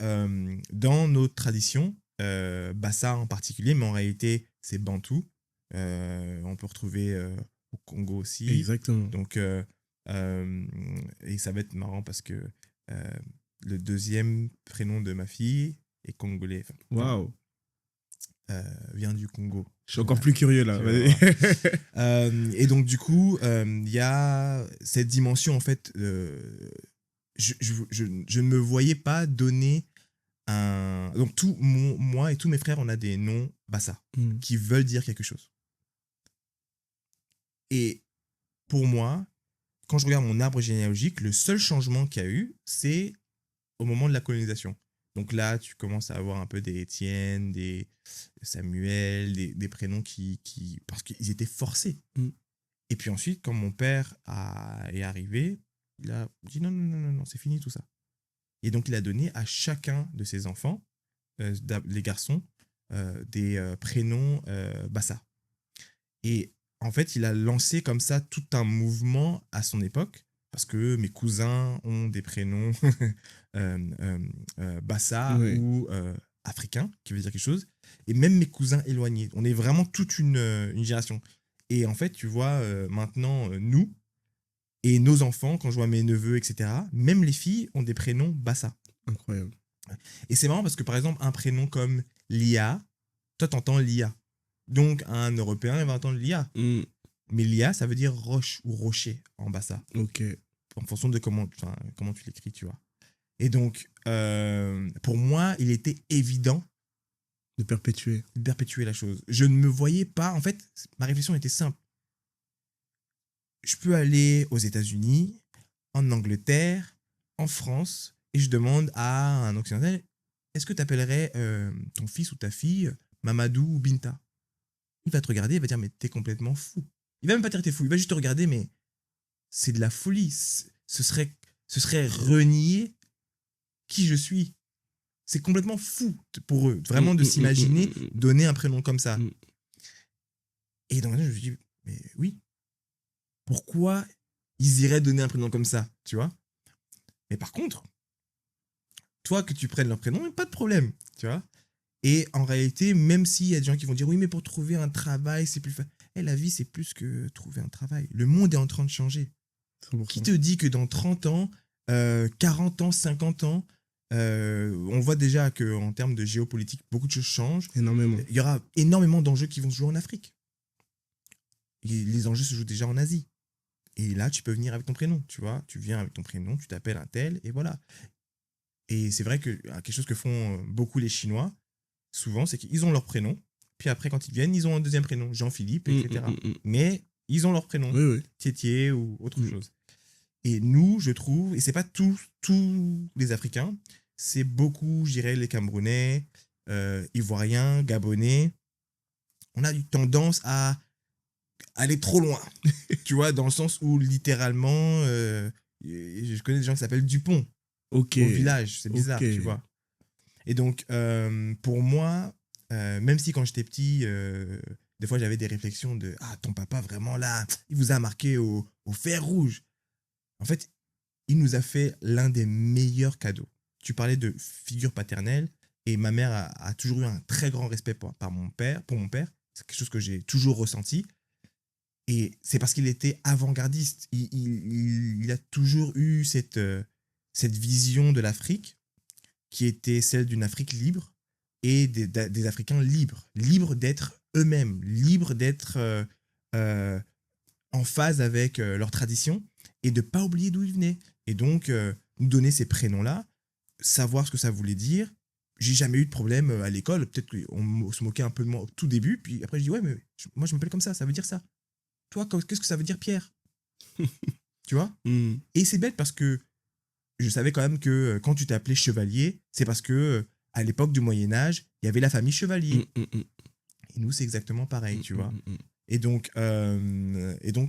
dans nos traditions, Bassa en particulier, mais en réalité, c'est Bantou. On peut retrouver au Congo aussi. Exactement. Donc, et ça va être marrant parce que le deuxième prénom de ma fille est congolais. Waouh. Vient du Congo. Je suis encore plus curieux là. Et donc du coup, il y a cette dimension en fait. Je ne me voyais pas donner un. Donc moi et tous mes frères, on a des noms Bassa qui veulent dire quelque chose. Et pour moi, quand je regarde mon arbre généalogique, le seul changement qu'il y a eu, c'est au moment de la colonisation. Donc là, tu commences à avoir un peu des Étienne, des Samuel, des prénoms parce qu'ils étaient forcés. Et puis ensuite, quand mon père est arrivé, il a dit non, c'est fini tout ça. Et donc, il a donné à chacun de ses enfants, les garçons, des prénoms Bassa. Et en fait, il a lancé comme ça tout un mouvement à son époque, parce que mes cousins ont des prénoms Bassa Oui. ou africains, qui veut dire quelque chose, et même mes cousins éloignés. On est vraiment toute une génération. Et en fait, tu vois, maintenant, nous et nos enfants, quand je vois mes neveux, etc., même les filles ont des prénoms Bassa. Incroyable. Et c'est marrant parce que, par exemple, un prénom comme Lia, toi, t'entends Lia. Donc, un Européen, il va entendre Lia. Mais Lia, ça veut dire roche ou rocher en Bassa, Ok. en fonction de comment tu l'écris, tu vois. Et donc, pour moi, il était évident De perpétuer. de perpétuer la chose. Je ne me voyais pas... En fait, ma réflexion était simple. Je peux aller aux États-Unis, en Angleterre, en France, et je demande à un occidental, est-ce que tu appellerais ton fils ou ta fille Mamadou ou Binta? Il va te regarder, il va dire, mais t'es complètement fou. Il va même pas dire t'es fou, il va juste te regarder, mais c'est de la folie. Ce serait renier qui je suis. C'est complètement fou pour eux, vraiment de s'imaginer donner un prénom comme ça. Et donc, je me suis dit, mais oui, pourquoi ils iraient donner un prénom comme ça, tu vois? Mais par contre, toi, que tu prennes leur prénom, pas de problème, tu vois? Et en réalité, même s'il y a des gens qui vont dire, oui, mais pour trouver un travail, c'est plus facile. La vie, c'est plus que trouver un travail. Le monde est en train de changer. 100%. Qui te dit que dans 30 ans, 40 ans, 50 ans, on voit déjà qu'en termes de géopolitique, beaucoup de choses changent. Énormément. Il y aura énormément d'enjeux qui vont se jouer en Afrique. Et les enjeux se jouent déjà en Asie. Et là, tu peux venir avec ton prénom, tu vois. Tu viens avec ton prénom, tu t'appelles un tel, et voilà. Et c'est vrai que quelque chose que font beaucoup les Chinois, souvent, c'est qu'ils ont leur prénom. Puis après, quand ils viennent, ils ont un deuxième prénom, Jean-Philippe, etc. Mais ils ont leur prénom, Oui. Tétier ou autre chose. Et nous, je trouve, et c'est pas tous les Africains, c'est beaucoup, je dirais, les Camerounais, Ivoiriens, Gabonais. On a eu tendance à aller trop loin, tu vois, dans le sens où littéralement, je connais des gens qui s'appellent Dupont au village, c'est bizarre, tu vois. Et donc, pour moi, même si quand j'étais petit, des fois j'avais des réflexions de « Ah, ton papa, vraiment là, il vous a marqué au fer rouge ». En fait, il nous a fait l'un des meilleurs cadeaux. Tu parlais de figure paternelle, et ma mère a toujours eu un très grand respect pour mon père. C'est quelque chose que j'ai toujours ressenti. Et c'est parce qu'il était avant-gardiste. Il a toujours eu cette vision de l'Afrique qui était celle d'une Afrique libre et des Africains libres d'être eux-mêmes, libres d'être en phase avec leur tradition et de ne pas oublier d'où ils venaient. Et donc, nous donner ces prénoms-là, savoir ce que ça voulait dire. J'ai jamais eu de problème à l'école. Peut-être qu'on se moquait un peu de moi au tout début. Puis après, je dis, ouais, mais moi, je m'appelle comme ça veut dire ça. Toi, qu'est-ce que ça veut dire Pierre? Tu vois? Et c'est bête parce que je savais quand même que quand tu t'appelais Chevalier, c'est parce que à l'époque du Moyen-Âge, il y avait la famille Chevalier. Et nous, c'est exactement pareil, tu vois? Et donc,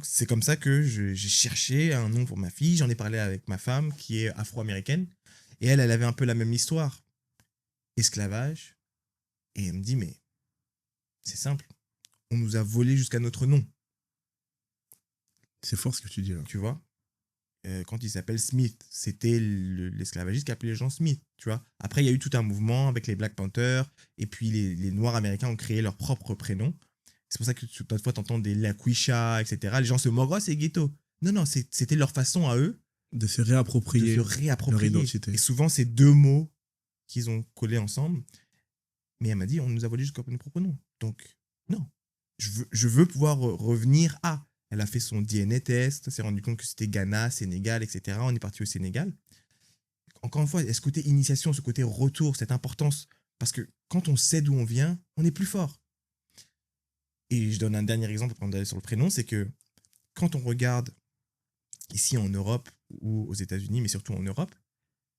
c'est comme ça que j'ai cherché un nom pour ma fille. J'en ai parlé avec ma femme qui est afro-américaine. Et elle avait un peu la même histoire. Esclavage. Et elle me dit, mais c'est simple. On nous a volé jusqu'à notre nom. C'est fort ce que tu dis là. Tu vois? Quand il s'appelle Smith, c'était l'esclavagiste qui appelait les gens Smith, tu vois. Après, il y a eu tout un mouvement avec les Black Panthers, et puis les Noirs américains ont créé leur propre prénom. C'est pour ça que parfois, tu entends des Laquisha, etc. Les gens se moquent, oh, c'est ghetto. Non, c'était leur façon à eux de se réapproprier leur identité. Et souvent, c'est deux mots qu'ils ont collés ensemble. Mais elle m'a dit, on nous a volé jusqu'à nos propres noms. Donc, non. Je veux pouvoir revenir à... Elle a fait son DNA test, s'est rendu compte que c'était Ghana, Sénégal, etc. On est parti au Sénégal. Encore une fois, ce côté initiation, ce côté retour, cette importance. Parce que quand on sait d'où on vient, on est plus fort. Et je donne un dernier exemple avant d'aller sur le prénom, c'est que quand on regarde ici en Europe ou aux États-Unis, mais surtout en Europe,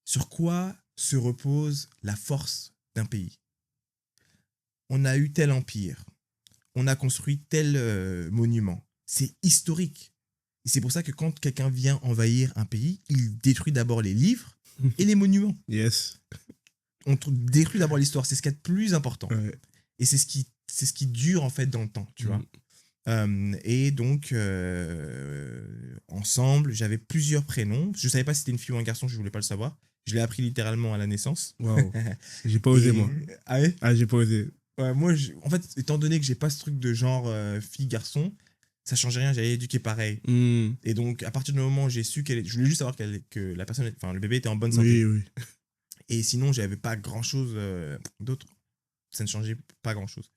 sur quoi se repose la force d'un pays? On a eu tel empire, on a construit tel monument. C'est historique. Et c'est pour ça que quand quelqu'un vient envahir un pays, il détruit d'abord les livres et les monuments. Yes. On détruit d'abord l'histoire, c'est ce qu'il y a de plus important. Ouais. Et c'est ce qui dure en fait dans le temps, tu vois. Et donc, ensemble, j'avais plusieurs prénoms. Je savais pas si c'était une fille ou un garçon, je voulais pas le savoir. Je l'ai appris littéralement à la naissance. Waouh. J'ai pas osé, moi. Ah ouais? Ah, j'ai pas osé. Ouais, moi, en fait, étant donné que j'ai pas ce truc de genre fille-garçon, ça changeait rien, j'allais éduquer pareil. Et donc, à partir du moment où j'ai su je voulais juste savoir que la personne, enfin, le bébé était en bonne santé. Oui. Et sinon, j'avais pas grand chose d'autre. Ça ne changeait pas grand chose.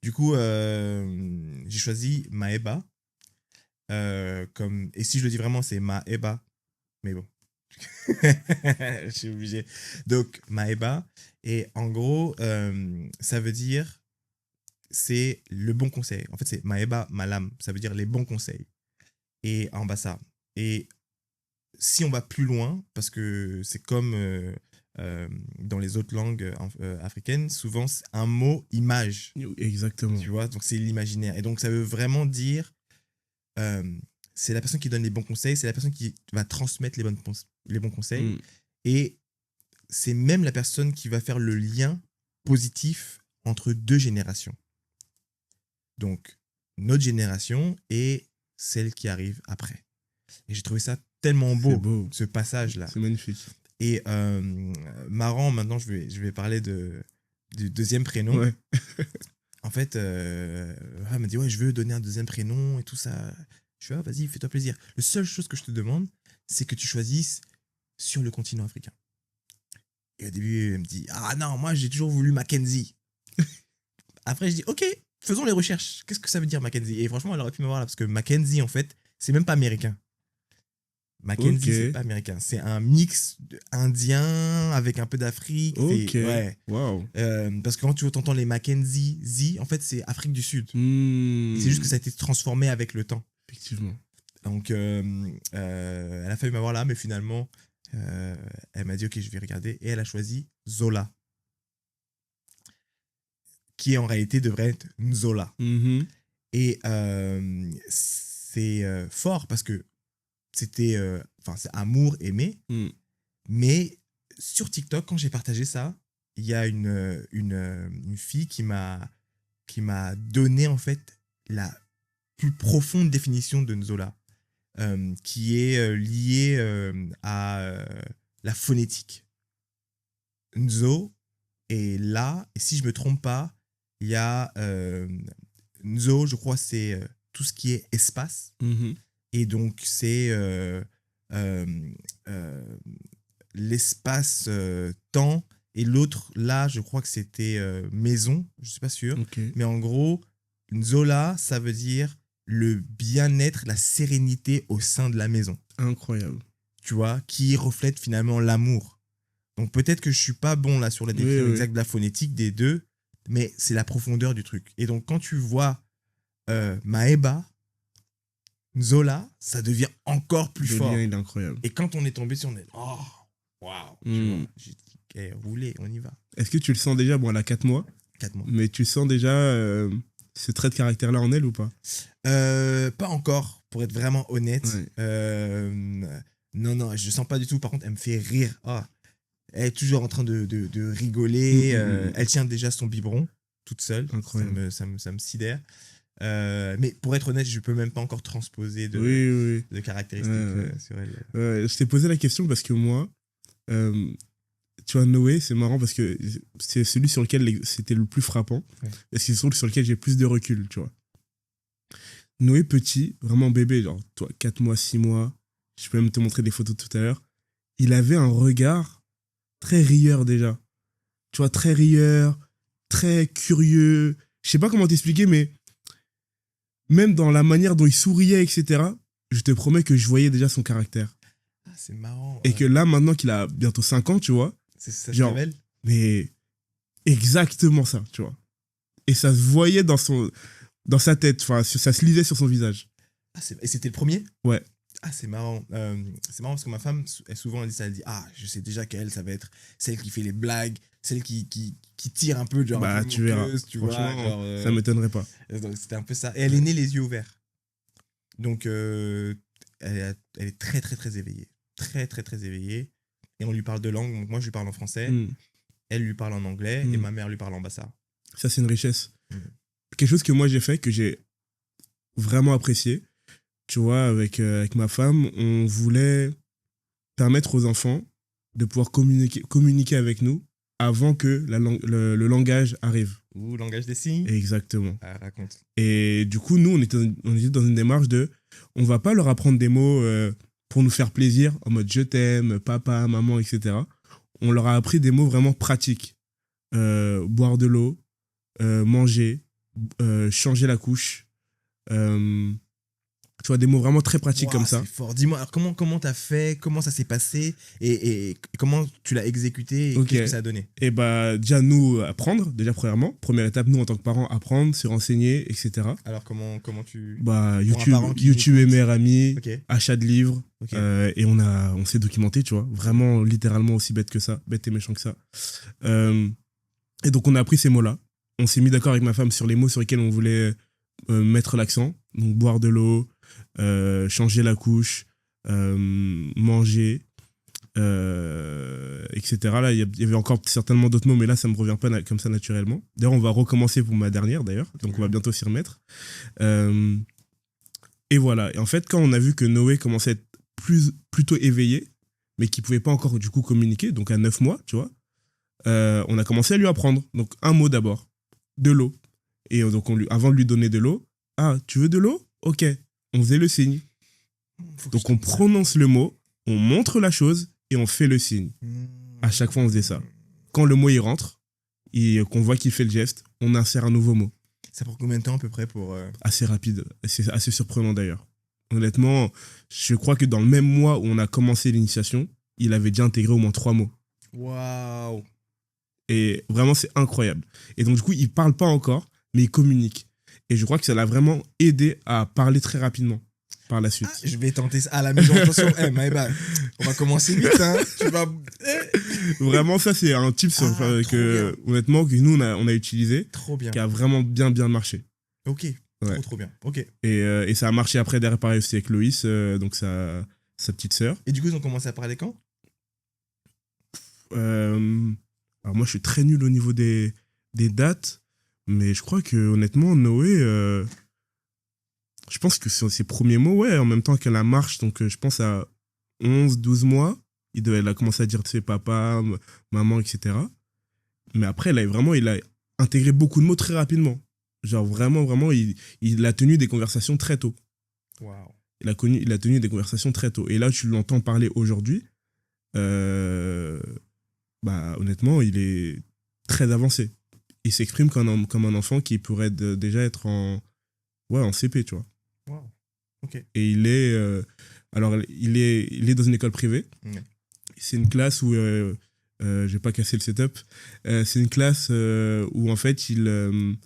Du coup, j'ai choisi Maeba. Et si je le dis vraiment, c'est Maeba. Mais bon. Je suis obligé. Donc, Maeba. Et en gros, ça veut dire c'est le bon conseil. En fait, c'est Maeba Malam. Ça veut dire les bons conseils. Et en bas, ça. Et si on va plus loin, parce que c'est comme dans les autres langues africaines, souvent, c'est un mot image. Exactement. Tu vois, donc c'est l'imaginaire. Et donc, ça veut vraiment dire c'est la personne qui donne les bons conseils, c'est la personne qui va transmettre les bons conseils. Et c'est même la personne qui va faire le lien positif entre deux générations. Donc, notre génération et celle qui arrive après. Et j'ai trouvé ça tellement beau. Ce passage-là. C'est magnifique. Et marrant, maintenant, je vais parler du deuxième prénom. Ouais. En fait, elle m'a dit, ouais, je veux donner un deuxième prénom et tout ça. Je fais, vas-y, fais-toi plaisir. La seule chose que je te demande, c'est que tu choisisses sur le continent africain. Et au début, elle me dit, ah non, moi, j'ai toujours voulu Mackenzie. Après, je dis, ok, faisons les recherches. Qu'est-ce que ça veut dire Mackenzie? Et franchement, elle aurait pu me voir là, parce que Mackenzie, en fait, c'est même pas américain. Mackenzie, c'est pas américain. C'est un mix indien avec un peu d'Afrique. Ok. Ouais. Waouh. Parce que quand tu entends les Mackenzie, en fait, c'est Afrique du Sud. C'est juste que ça a été transformé avec le temps. Effectivement. Donc, elle a failli m'avoir là, mais finalement, elle m'a dit, ok, je vais regarder. Et elle a choisi Zola. Qui en réalité devrait être Nzola. Et c'est fort parce que c'était c'est amour, aimé. Mais sur TikTok, quand j'ai partagé ça, il y a une fille qui m'a donné en fait la plus profonde définition de Nzola, qui est liée à la phonétique. Nzo est là, et si je me trompe pas, il y a Nzo, je crois, c'est tout ce qui est espace. Et donc, c'est l'espace-temps. Et l'autre, là, je crois que c'était maison. Je ne suis pas sûr. Okay. Mais en gros, Nzola, ça veut dire le bien-être, la sérénité au sein de la maison. Incroyable. Tu vois, qui reflète finalement l'amour. Donc, peut-être que je ne suis pas bon là sur la définition exacte de la phonétique des deux, mais c'est la profondeur du truc. Et donc, quand tu vois Maeba, Nzola, ça devient encore plus fort. Le lien, il est incroyable. Et quand on est tombé sur... Oh, waouh. J'ai dit, okay, roulez, on y va. Est-ce que tu le sens déjà? Bon, elle a 4 mois. 4 mois. Mais tu sens déjà ce trait de caractère-là en elle ou pas? Pas encore, pour être vraiment honnête. Ouais. Non, je sens pas du tout. Par contre, elle me fait rire. Oh, elle est toujours en train de rigoler. Elle tient déjà son biberon toute seule. Incroyable. Ça me sidère. Mais pour être honnête, je peux même pas encore transposer de caractéristiques sur elle. Je t'ai posé la question parce que moi, tu vois, Noé, c'est marrant parce que c'est celui sur lequel c'était le plus frappant. Ouais. Et c'est celui sur lequel j'ai plus de recul, tu vois. Noé petit, vraiment bébé, genre toi, 4 mois, 6 mois, je peux même te montrer des photos tout à l'heure. Il avait un regard très rieur déjà. Tu vois, très rieur, très curieux. Je sais pas comment t'expliquer, mais même dans la manière dont il souriait, etc., je te promets que je voyais déjà son caractère. Ah, c'est marrant. Et que là, maintenant qu'il a bientôt 5 ans, tu vois. C'est ça, genre, mais exactement ça, tu vois. Et ça se voyait dans sa tête, enfin, ça se lisait sur son visage. Ah, et c'était le premier? Ouais. Ah, c'est marrant. C'est marrant parce que ma femme, souvent, elle dit ça. Elle dit, ah, je sais déjà qu'elle, ça va être celle qui fait les blagues, celle qui tire un peu, genre. Bah, tu verras. Franchement, genre, ça m'étonnerait pas. Donc, c'était un peu ça. Et elle est née les yeux ouverts. Donc, elle est très, très, très éveillée. Très, très, très éveillée. et on lui parle deux langues. Donc moi, je lui parle en français, Mm. elle lui parle en anglais et ma mère lui parle en bassa. Ça, c'est une richesse. Mm. Quelque chose que moi, j'ai fait, que j'ai vraiment apprécié, tu vois, avec ma femme, on voulait permettre aux enfants de pouvoir communiquer avec nous avant que le langage arrive. Ou langage des signes. Exactement. Ah, raconte. Et du coup, nous, on était dans une démarche de, on va pas leur apprendre des mots pour nous faire plaisir, en mode je t'aime, papa, maman, etc. On leur a appris des mots vraiment pratiques. Boire de l'eau, manger, changer la couche. Tu vois, des mots vraiment très pratiques comme ça. C'est fort. Dis-moi, alors comment t'as fait, comment ça s'est passé et comment tu l'as exécuté et qu'est-ce que ça a donné? Et bah, déjà, nous, apprendre, déjà, premièrement. Première étape, nous, en tant que parents, apprendre, se renseigner, etc. Alors, comment tu... Bah, Pour un parent qui YouTube et écoute. meilleurs amis, Ok. achat de livres. Ok. Et on s'est documenté, tu vois. Vraiment, littéralement aussi bête que ça. Bête et méchant que ça. Et donc, on a appris ces mots-là. On s'est mis d'accord avec ma femme sur les mots sur lesquels on voulait mettre l'accent. Donc, boire de l'eau, changer la couche, manger, etc. Là, il y avait encore certainement d'autres mots, mais là, ça me revient pas comme ça naturellement. D'ailleurs, on va recommencer pour ma dernière, d'ailleurs. Donc, on va bientôt s'y remettre. Et voilà. Et en fait, quand on a vu que Noé commençait à être plutôt éveillé, mais qu'il pouvait pas encore, du coup, communiquer, donc à 9 mois, tu vois, on a commencé à lui apprendre. Donc, un mot d'abord. De l'eau. Et donc, avant de lui donner de l'eau, ah, tu veux de l'eau? Ok. On faisait le signe. Donc, on prononce le mot, on montre la chose et on fait le signe. À chaque fois, on faisait ça. Quand le mot, il rentre, et qu'on voit qu'il fait le geste, on insère un nouveau mot. Ça prend combien de temps à peu près pour... Assez rapide. C'est assez surprenant d'ailleurs. Honnêtement, je crois que dans le même mois où on a commencé l'initiation, il avait déjà intégré au moins 3 mots. Waouh! Et vraiment, c'est incroyable. Et donc, du coup, il parle pas encore, mais il communique. Et je crois que ça l'a vraiment aidé à parler très rapidement par la suite. Ah, je vais tenter ça à la maison. Attention, on va commencer vite. Hein. Tu vas... Vraiment, ça, c'est un tip que, honnêtement, que nous, on a utilisé. Trop bien. Qui a vraiment bien marché. Ok. Ouais. Trop bien. Ok. Et ça a marché après, derrière, pareil aussi avec Loïs, donc sa petite sœur. Et du coup, ils ont commencé à parler quand? Alors moi, je suis très nul au niveau des dates, mais je crois que honnêtement, Noé, je pense que sur ses premiers mots, ouais, en même temps qu'elle la marche, donc je pense à 11-12 mois, elle a commencé à dire, tu sais, papa, maman, etc. Mais après, il a intégré beaucoup de mots très rapidement. Genre vraiment, il a tenu des conversations très tôt. Waouh. Il a tenu des conversations très tôt. Et là, tu l'entends parler aujourd'hui. Bah, honnêtement, il est très avancé. Il s'exprime comme un enfant qui pourrait déjà être en CP, tu vois. Wow. Ok. Et il est dans une école privée. Ouais. C'est une classe où, je vais pas casser le setup, c'est une classe où en fait il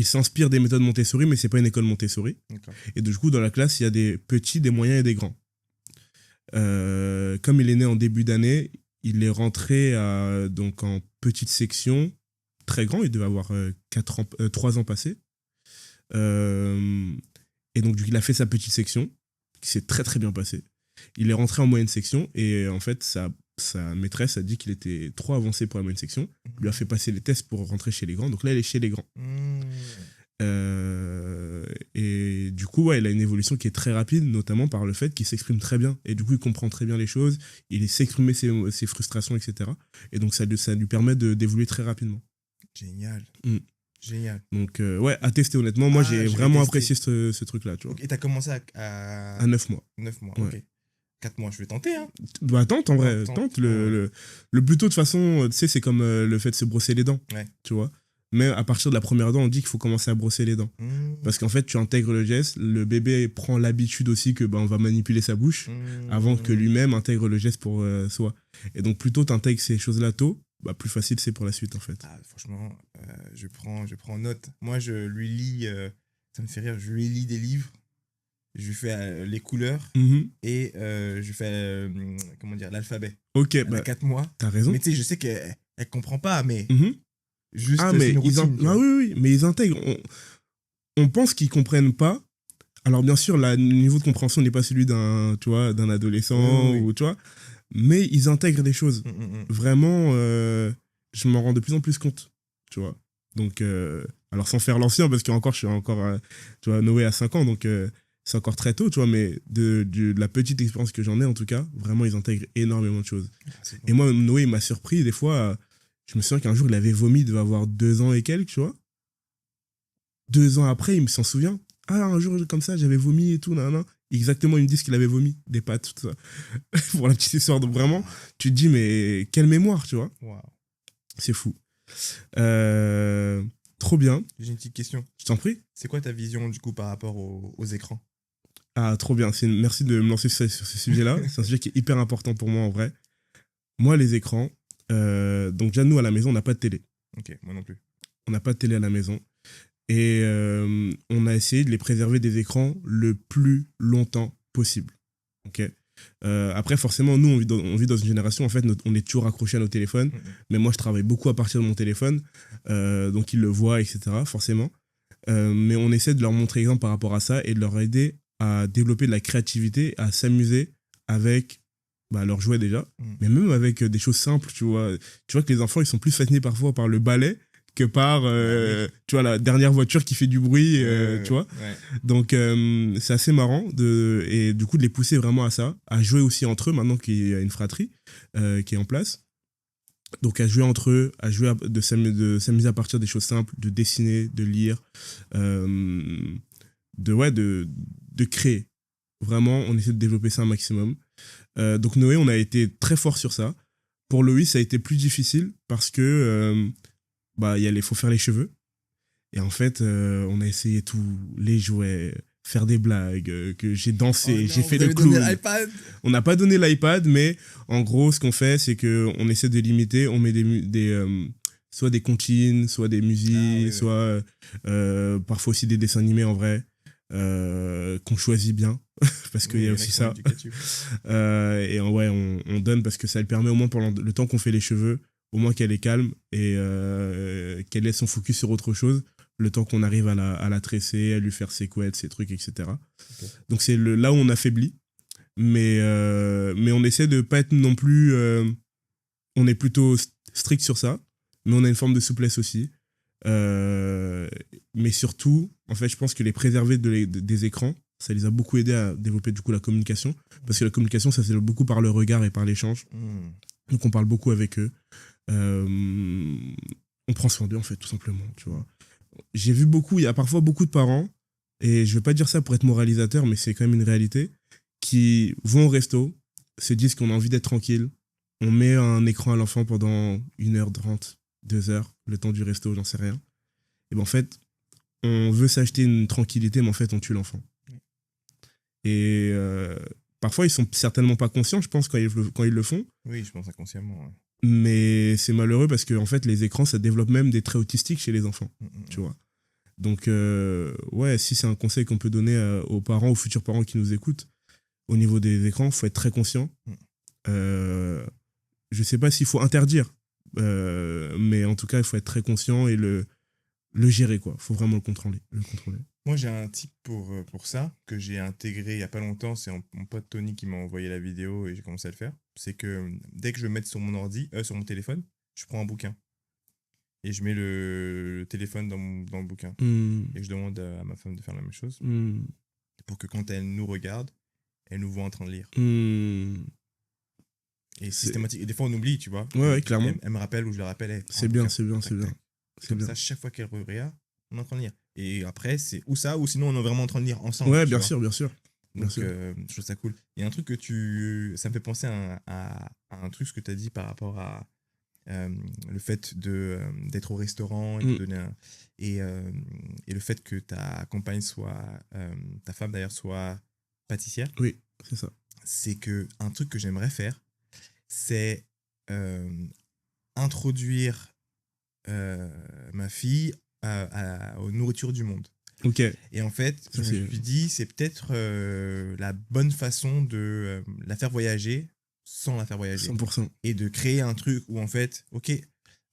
s'inspire des méthodes Montessori, mais c'est pas une école Montessori. D'accord. Et du coup, dans la classe, il y a des petits, des moyens et des grands. Comme il est né en début d'année, il est rentré donc en petite section, très grand, il devait avoir 3 ans passés. Et donc, il a fait sa petite section, qui s'est très très bien passée. Il est rentré en moyenne section et en fait, sa maîtresse a dit qu'il était trop avancé pour la moyenne section. Il lui a fait passer les tests pour rentrer chez les grands. Donc là, il est chez les grands. Et du coup, ouais, il a une évolution qui est très rapide, notamment par le fait qu'il s'exprime très bien. Et du coup, il comprend très bien les choses, il sait exprimer ses frustrations, etc. Et donc, ça lui permet d'évoluer très rapidement. Génial. Génial. Donc, ouais, à tester honnêtement. Moi, j'ai vraiment apprécié ce truc-là. Tu vois. Okay, et t'as commencé à 9 mois. 9 mois, ouais. Ok. 4 mois, je vais tenter. Hein. Bah, tente en vrai. Tente. Le plus tôt, de toute façon, tu sais, c'est comme le fait de se brosser les dents. Ouais. Tu vois. Mais à partir de la première dent, on dit qu'il faut commencer à brosser les dents. Parce qu'en fait, tu intègres le geste, le bébé prend l'habitude aussi que on va manipuler sa bouche avant que lui-même intègre le geste pour soi. Et donc, plus tôt tu intègres ces choses-là tôt, plus facile c'est pour la suite en fait. Ah, franchement, je prends note. Moi, je lui lis, ça me fait rire, je lui lis des livres, je lui fais les couleurs et je fais, l'alphabet. Ok, elle a 4 mois. T'as raison. Mais tu sais, je sais qu'elle comprend pas, mais... Juste mais une routine, oui, mais ils intègrent. On pense qu'ils comprennent pas. Alors bien sûr, le niveau de compréhension n'est pas celui d'un adolescent ou tu vois. mais ils intègrent des choses. Mm. Vraiment, je m'en rends de plus en plus compte, tu vois. Donc, alors sans faire l'ancien, parce que je suis encore, tu vois, Noé a 5 ans, donc c'est encore très tôt, tu vois, mais de la petite expérience que j'en ai, en tout cas, vraiment, ils intègrent énormément de choses. C'est Et moi, Noé, il m'a surpris, des fois, je me souviens qu'un jour, il avait vomi, il devait avoir 2 ans et quelques, tu vois. 2 ans après, il me s'en souvient. Ah, un jour, comme ça, j'avais vomi et tout, nan. Exactement, il me dit ce qu'il avait vomi, des pâtes, tout ça. Pour la petite histoire, donc vraiment, tu te dis, mais quelle mémoire, tu vois. Wow. C'est fou. Trop bien. J'ai une petite question. Je t'en prie. C'est quoi ta vision du coup par rapport aux écrans? Ah, trop bien. Merci de me lancer sur ce sujet-là. C'est un sujet qui est hyper important pour moi, en vrai. Moi, les écrans, donc déjà, nous, à la maison, on n'a pas de télé. Ok, moi non plus. On n'a pas de télé à la maison. Et on a essayé de les préserver des écrans le plus longtemps possible. Ok. Après, forcément, nous, on vit dans une génération, en fait, on est toujours accroché à nos téléphones. Mais moi, je travaille beaucoup à partir de mon téléphone. Donc, ils le voient, etc., forcément. Mais on essaie de leur montrer exemple par rapport à ça et de leur aider à développer de la créativité, à s'amuser avec leurs jouets déjà, mais même avec des choses simples, tu vois. Tu vois que les enfants, ils sont plus fascinés parfois par le balai que par tu vois, la dernière voiture qui fait du bruit, tu vois. Ouais. Donc, c'est assez marrant et du coup de les pousser vraiment à ça, à jouer aussi entre eux maintenant qu'il y a une fratrie qui est en place. Donc, à jouer entre eux, de s'amuser à partir des choses simples, de dessiner, de lire, de créer. Vraiment, on essaie de développer ça un maximum. Donc, Noé, on a été très fort sur ça. Pour Loïs, ça a été plus difficile parce que faut faire les cheveux. Et en fait, on a essayé tous les jouets, faire des blagues, que j'ai dansé, j'ai fait le clown. On n'a pas donné l'iPad, mais en gros, ce qu'on fait, c'est qu'on essaie de limiter. On met soit des comptines, soit des musiques, soit parfois aussi des dessins animés en vrai, qu'on choisit bien, parce qu'il y a aussi ça. Et on donne parce que ça le permet au moins pendant le temps qu'on fait les cheveux, au moins qu'elle est calme et qu'elle laisse son focus sur autre chose, le temps qu'on arrive à la tresser, à lui faire ses couettes, ses trucs, etc. Okay. Donc c'est là où on affaiblit, mais on essaie de pas être non plus... on est plutôt strict sur ça, mais on a une forme de souplesse aussi. Mais surtout, en fait, je pense que les préserver des écrans, ça les a beaucoup aidés à développer du coup la communication, parce que la communication, ça se développe beaucoup par le regard et par l'échange. Donc on parle beaucoup avec eux. On prend soin d'eux, en fait, tout simplement, tu vois. J'ai vu il y a parfois beaucoup de parents, et je veux pas dire ça pour être moralisateur, mais c'est quand même une réalité, qui vont au resto, se disent qu'on a envie d'être tranquille, on met un écran à l'enfant pendant 1h30, 2h, le temps du resto, j'en sais rien. Et ben en fait, on veut s'acheter une tranquillité, mais en fait, on tue l'enfant. Et parfois, ils sont certainement pas conscients, je pense, quand ils le font. Oui, je pense inconsciemment. Ouais. Mais c'est malheureux parce que en fait, les écrans, ça développe même des traits autistiques chez les enfants, tu vois. Donc, si c'est un conseil qu'on peut donner aux parents, aux futurs parents qui nous écoutent, au niveau des écrans, il faut être très conscient. Je sais pas s'il faut interdire, mais en tout cas, il faut être très conscient et le gérer, quoi. Il faut vraiment le contrôler. Moi, j'ai un tip pour ça, que j'ai intégré il n'y a pas longtemps. C'est mon pote Tony qui m'a envoyé la vidéo et j'ai commencé à le faire. C'est que dès que je veux mettre sur mon téléphone, je prends un bouquin. Et je mets le téléphone dans le bouquin. Et je demande à ma femme de faire la même chose. Pour que quand elle nous regarde, elle nous voit en train de lire. Et systématique. Et des fois, on oublie, tu vois. Ouais, clairement. Elle me rappelle ou je la rappelle. C'est bien. Comme ça, chaque fois qu'elle regarde, on est en train de lire. Et après, c'est ou ça, ou sinon on est vraiment en train de lire ensemble. Ouais, bien sûr. Donc, je trouve ça cool. Il y a un truc ça me fait penser à un truc ce que tu as dit par rapport à le fait d'être au restaurant et, de donner et le fait que ta compagne ta femme d'ailleurs soit pâtissière. Oui, c'est ça. C'est que un truc que j'aimerais faire, c'est introduire ma fille aux nourritures du monde. Ok. Et en fait, je me suis dit, c'est peut-être la bonne façon de la faire voyager sans la faire voyager. 100%. Et de créer un truc où en fait, ok,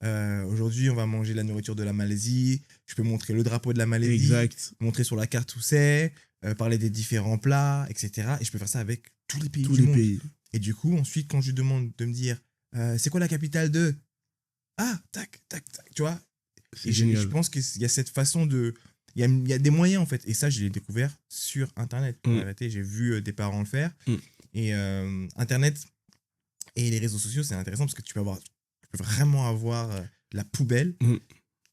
aujourd'hui on va manger la nourriture de la Malaisie, je peux montrer le drapeau de la Malaisie, exact. Montrer sur la carte où c'est, parler des différents plats, etc. Et je peux faire ça avec tous les pays du monde. Et du coup, ensuite, quand je lui demande de me dire c'est quoi la capitale de... Ah, tac, tac, tac, tu vois. C'est Et je génial. pense qu'il y a cette façon de... il y a des moyens, en fait. Et ça, je l'ai découvert sur Internet. En vérité, j'ai vu des parents le faire. Et Internet et les réseaux sociaux, c'est intéressant parce que tu peux vraiment avoir la poubelle.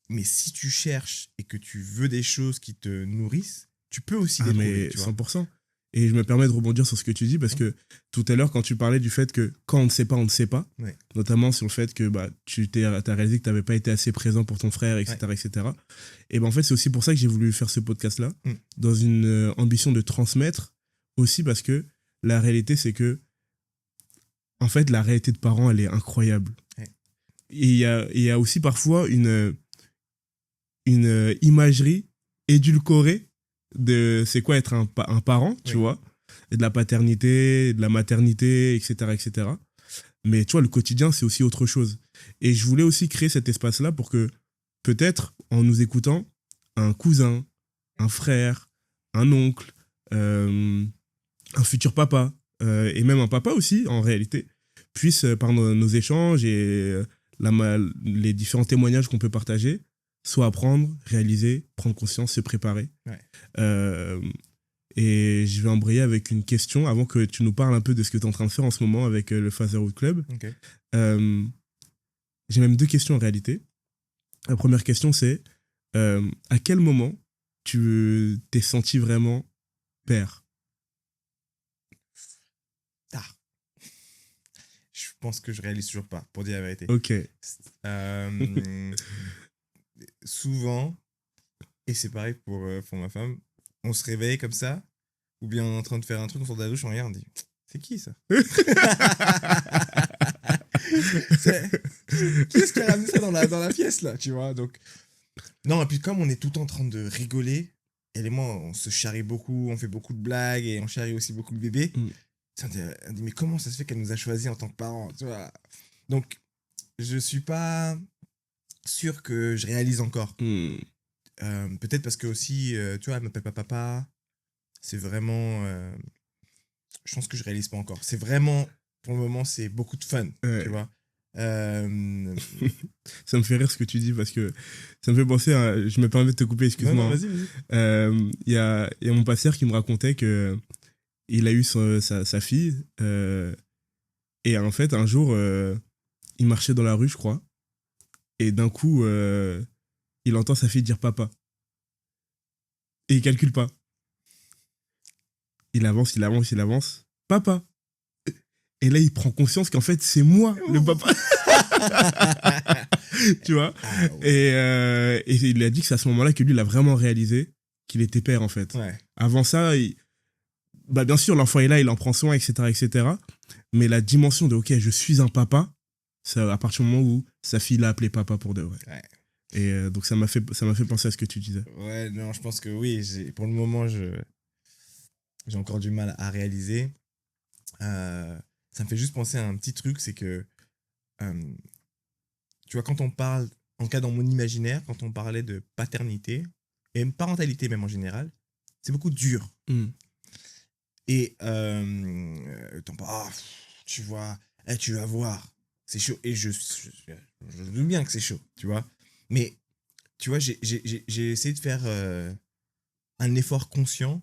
Mais si tu cherches et que tu veux des choses qui te nourrissent, tu peux aussi les trouver, mais tu vois. 100%. Et je me permets de rebondir sur ce que tu dis parce que tout à l'heure, quand tu parlais du fait que quand on ne sait pas, on ne sait pas, Ouais. notamment sur le fait que bah, tu as réalisé que tu n'avais pas été assez présent pour ton frère, etc. etc. Et ben en fait, c'est aussi pour ça que j'ai voulu faire ce podcast-là, dans une ambition de transmettre, aussi parce que la réalité, c'est que, en fait, la réalité de parents, elle est incroyable. Ouais. Et il y a aussi parfois une imagerie édulcorée de c'est quoi être un parent, tu vois, et de la paternité, de la maternité, etc., etc. Mais tu vois, le quotidien, c'est aussi autre chose. Et je voulais aussi créer cet espace-là pour que, peut-être, en nous écoutant, un cousin, un frère, un oncle, un futur papa, et même un papa aussi, en réalité, puisse, par nos échanges et les différents témoignages qu'on peut partager, soit apprendre, réaliser, prendre conscience, se préparer. Et je vais embrayer avec une question avant que tu nous parles un peu de ce que tu es en train de faire en ce moment avec le Fatherhood Club. J'ai même 2 questions en réalité. La première question, c'est à quel moment tu t'es senti vraiment père? Je pense que je réalise toujours pas, pour dire la vérité. Ok. Souvent, et c'est pareil pour ma femme, on se réveille comme ça, ou bien on est en train de faire un truc, on sort de la douche, on regarde, on dit c'est qui ça? Qui est-ce qui a ramené ça dans la pièce là, tu vois? Donc, non, et puis comme on est tout le temps en train de rigoler, elle et moi, on se charrie beaucoup, on fait beaucoup de blagues et on charrie aussi beaucoup le bébé. On dit, mais comment ça se fait qu'elle nous a choisis en tant que parents, tu vois? Donc, je suis pas sûr que je réalise encore. Peut-être parce que aussi, tu vois, elle m'appelle pas papa. C'est vraiment... je pense que je réalise pas encore. C'est vraiment, pour le moment, c'est beaucoup de fun, tu vois. Ça me fait rire ce que tu dis parce que ça me fait penser à... Je me permets de te couper, excuse-moi. Non, vas-y. Il y a mon pasteur qui me racontait que il a eu sa fille et en fait, un jour, il marchait dans la rue, je crois, et d'un coup, il entend sa fille dire papa. Et il calcule pas. Il avance, il avance, il avance. Papa. Et là, il prend conscience qu'en fait, c'est moi, le papa. Tu vois. Et il a dit que c'est à ce moment-là que lui, il a vraiment réalisé qu'il était père, en fait. Avant ça, bah, bien sûr, l'enfant est là, il en prend soin, etc., etc. Mais la dimension de, ok, je suis un papa, c'est à partir du moment où sa fille l'a appelé papa pour de vrai. Et donc, ça m'a fait penser à ce que tu disais. Ouais, non, je pense que oui. Pour le moment, j'ai encore du mal à réaliser. Ça me fait juste penser à un petit truc, c'est que, tu vois, quand on parle, en tout cas dans mon imaginaire, quand on parlait de paternité, et même parentalité même en général, c'est beaucoup dur. Et t'en parles, tu vois, tu vas voir, c'est chaud. Et je doute bien que c'est chaud, tu vois. Mais, tu vois, j'ai essayé de faire un effort conscient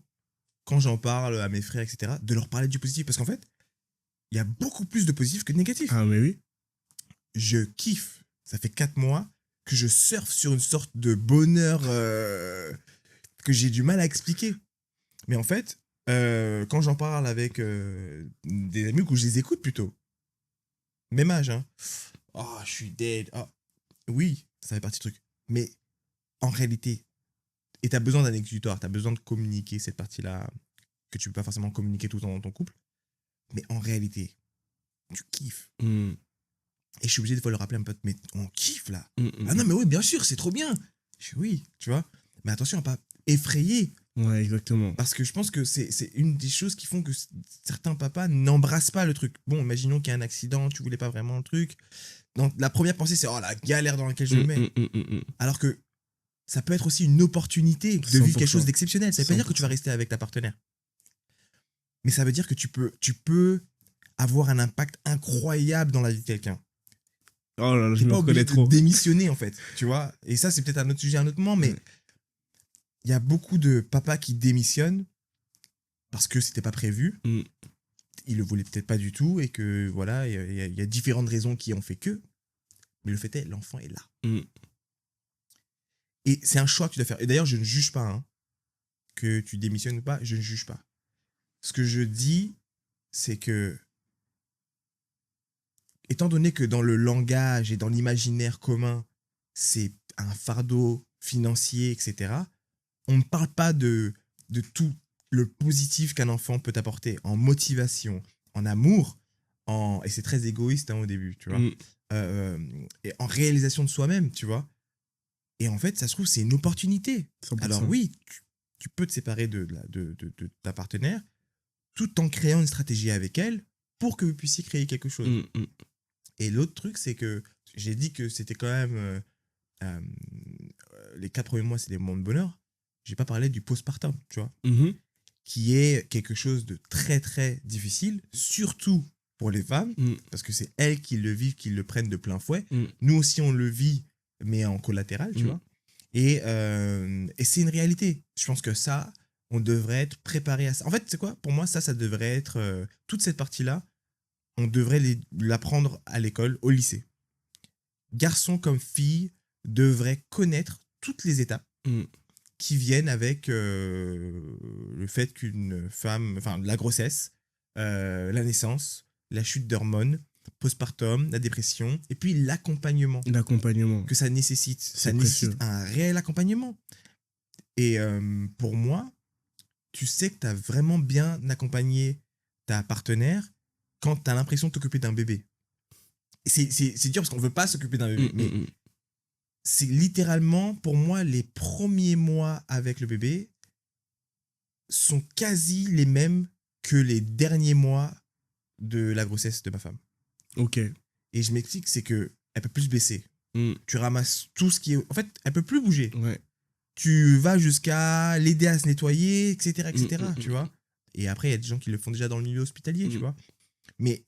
quand j'en parle à mes frères, etc., de leur parler du positif. Parce qu'en fait, il y a beaucoup plus de positif que de négatif. Ah, mais oui. Je kiffe. Ça fait 4 mois que je surfe sur une sorte de bonheur que j'ai du mal à expliquer. Mais en fait, quand j'en parle avec des amis ou que je les écoute plutôt, même âge, hein. Oh, je suis dead. Oh. Oui, ça fait partie du truc. Mais en réalité, et tu as besoin d'un exutoire, tu as besoin de communiquer cette partie-là que tu peux pas forcément communiquer tout le temps dans ton couple. Mais en réalité, tu kiffes. Et je suis obligé de fois le rappeler à un pote, mais on kiffe là. Ah non, mais oui, bien sûr, c'est trop bien. Je dis oui, tu vois. Mais attention à pas effrayer. Ouais, exactement. Parce que je pense que c'est une des choses qui font que certains papas n'embrassent pas le truc. Bon, imaginons qu'il y a un accident, tu voulais pas vraiment le truc. Donc la première pensée, c'est oh la galère dans laquelle je me mets. Alors que ça peut être aussi une opportunité de vivre quelque chose d'exceptionnel. Ça veut pas dire que tu vas rester avec ta partenaire. Mais ça veut dire que tu peux avoir un impact incroyable dans la vie de quelqu'un. Oh là là, je T'es me pas obligé reconnais de trop. démissionner, en fait, tu vois. Et ça, c'est peut-être un autre sujet, un autre moment, mais il y a beaucoup de papas qui démissionnent parce que c'était pas prévu. Mm. Ils le voulaient peut-être pas du tout et que, voilà, il y a différentes raisons qui ont fait que. Mais le fait est, l'enfant est là. Mm. Et c'est un choix que tu dois faire. Et d'ailleurs, je ne juge pas, hein, que tu démissionnes ou pas, je ne juge pas. Ce que je dis, c'est que, étant donné que dans le langage et dans l'imaginaire commun, c'est un fardeau financier, etc., on ne parle pas de tout le positif qu'un enfant peut apporter en motivation, en amour, et c'est très égoïste, hein, au début, tu vois, Mm. et en réalisation de soi-même, tu vois. Et en fait, ça se trouve, c'est une opportunité. 100%. Alors oui, tu peux te séparer de ta partenaire tout en créant une stratégie avec elle pour que vous puissiez créer quelque chose. Mm, mm. Et l'autre truc, c'est que j'ai dit que c'était quand même les 4 premiers mois, c'est des moments de bonheur. J'ai pas parlé du postpartum, tu vois, Mhm. qui est quelque chose de très très difficile, surtout pour les femmes, Mm. parce que c'est elles qui le vivent, qui le prennent de plein fouet. Mm. Nous aussi, on le vit, mais en collatéral, tu Mm. vois. Et c'est une réalité. Je pense que ça, on devrait être préparé à ça. En fait, c'est quoi? Pour moi, ça devrait être... toute cette partie-là, on devrait l'apprendre à l'école, au lycée. Garçons comme filles devraient connaître toutes les étapes Mm. qui viennent avec le fait qu'une femme... Enfin, la grossesse, la naissance, la chute d'hormones, postpartum, la dépression, et puis l'accompagnement L'accompagnement. que ça nécessite. Ça C'est nécite précieux. un réel accompagnement. Et pour moi, tu sais que tu as vraiment bien accompagné ta partenaire quand tu as l'impression de t'occuper d'un bébé. C'est dur parce qu'on ne veut pas s'occuper d'un bébé, Mm, mais mm, mm. c'est littéralement, pour moi, les premiers mois avec le bébé sont quasi les mêmes que les derniers mois de la grossesse de ma femme. Ok. Et je m'explique, c'est que elle peut plus se baisser. Mm. Tu ramasses tout ce qui est... En fait, elle peut plus bouger. Ouais. Tu vas jusqu'à l'aider à se nettoyer, etc., etc., Mm, tu vois. Et après, il y a des gens qui le font déjà dans le milieu hospitalier, tu Mm. vois. Mais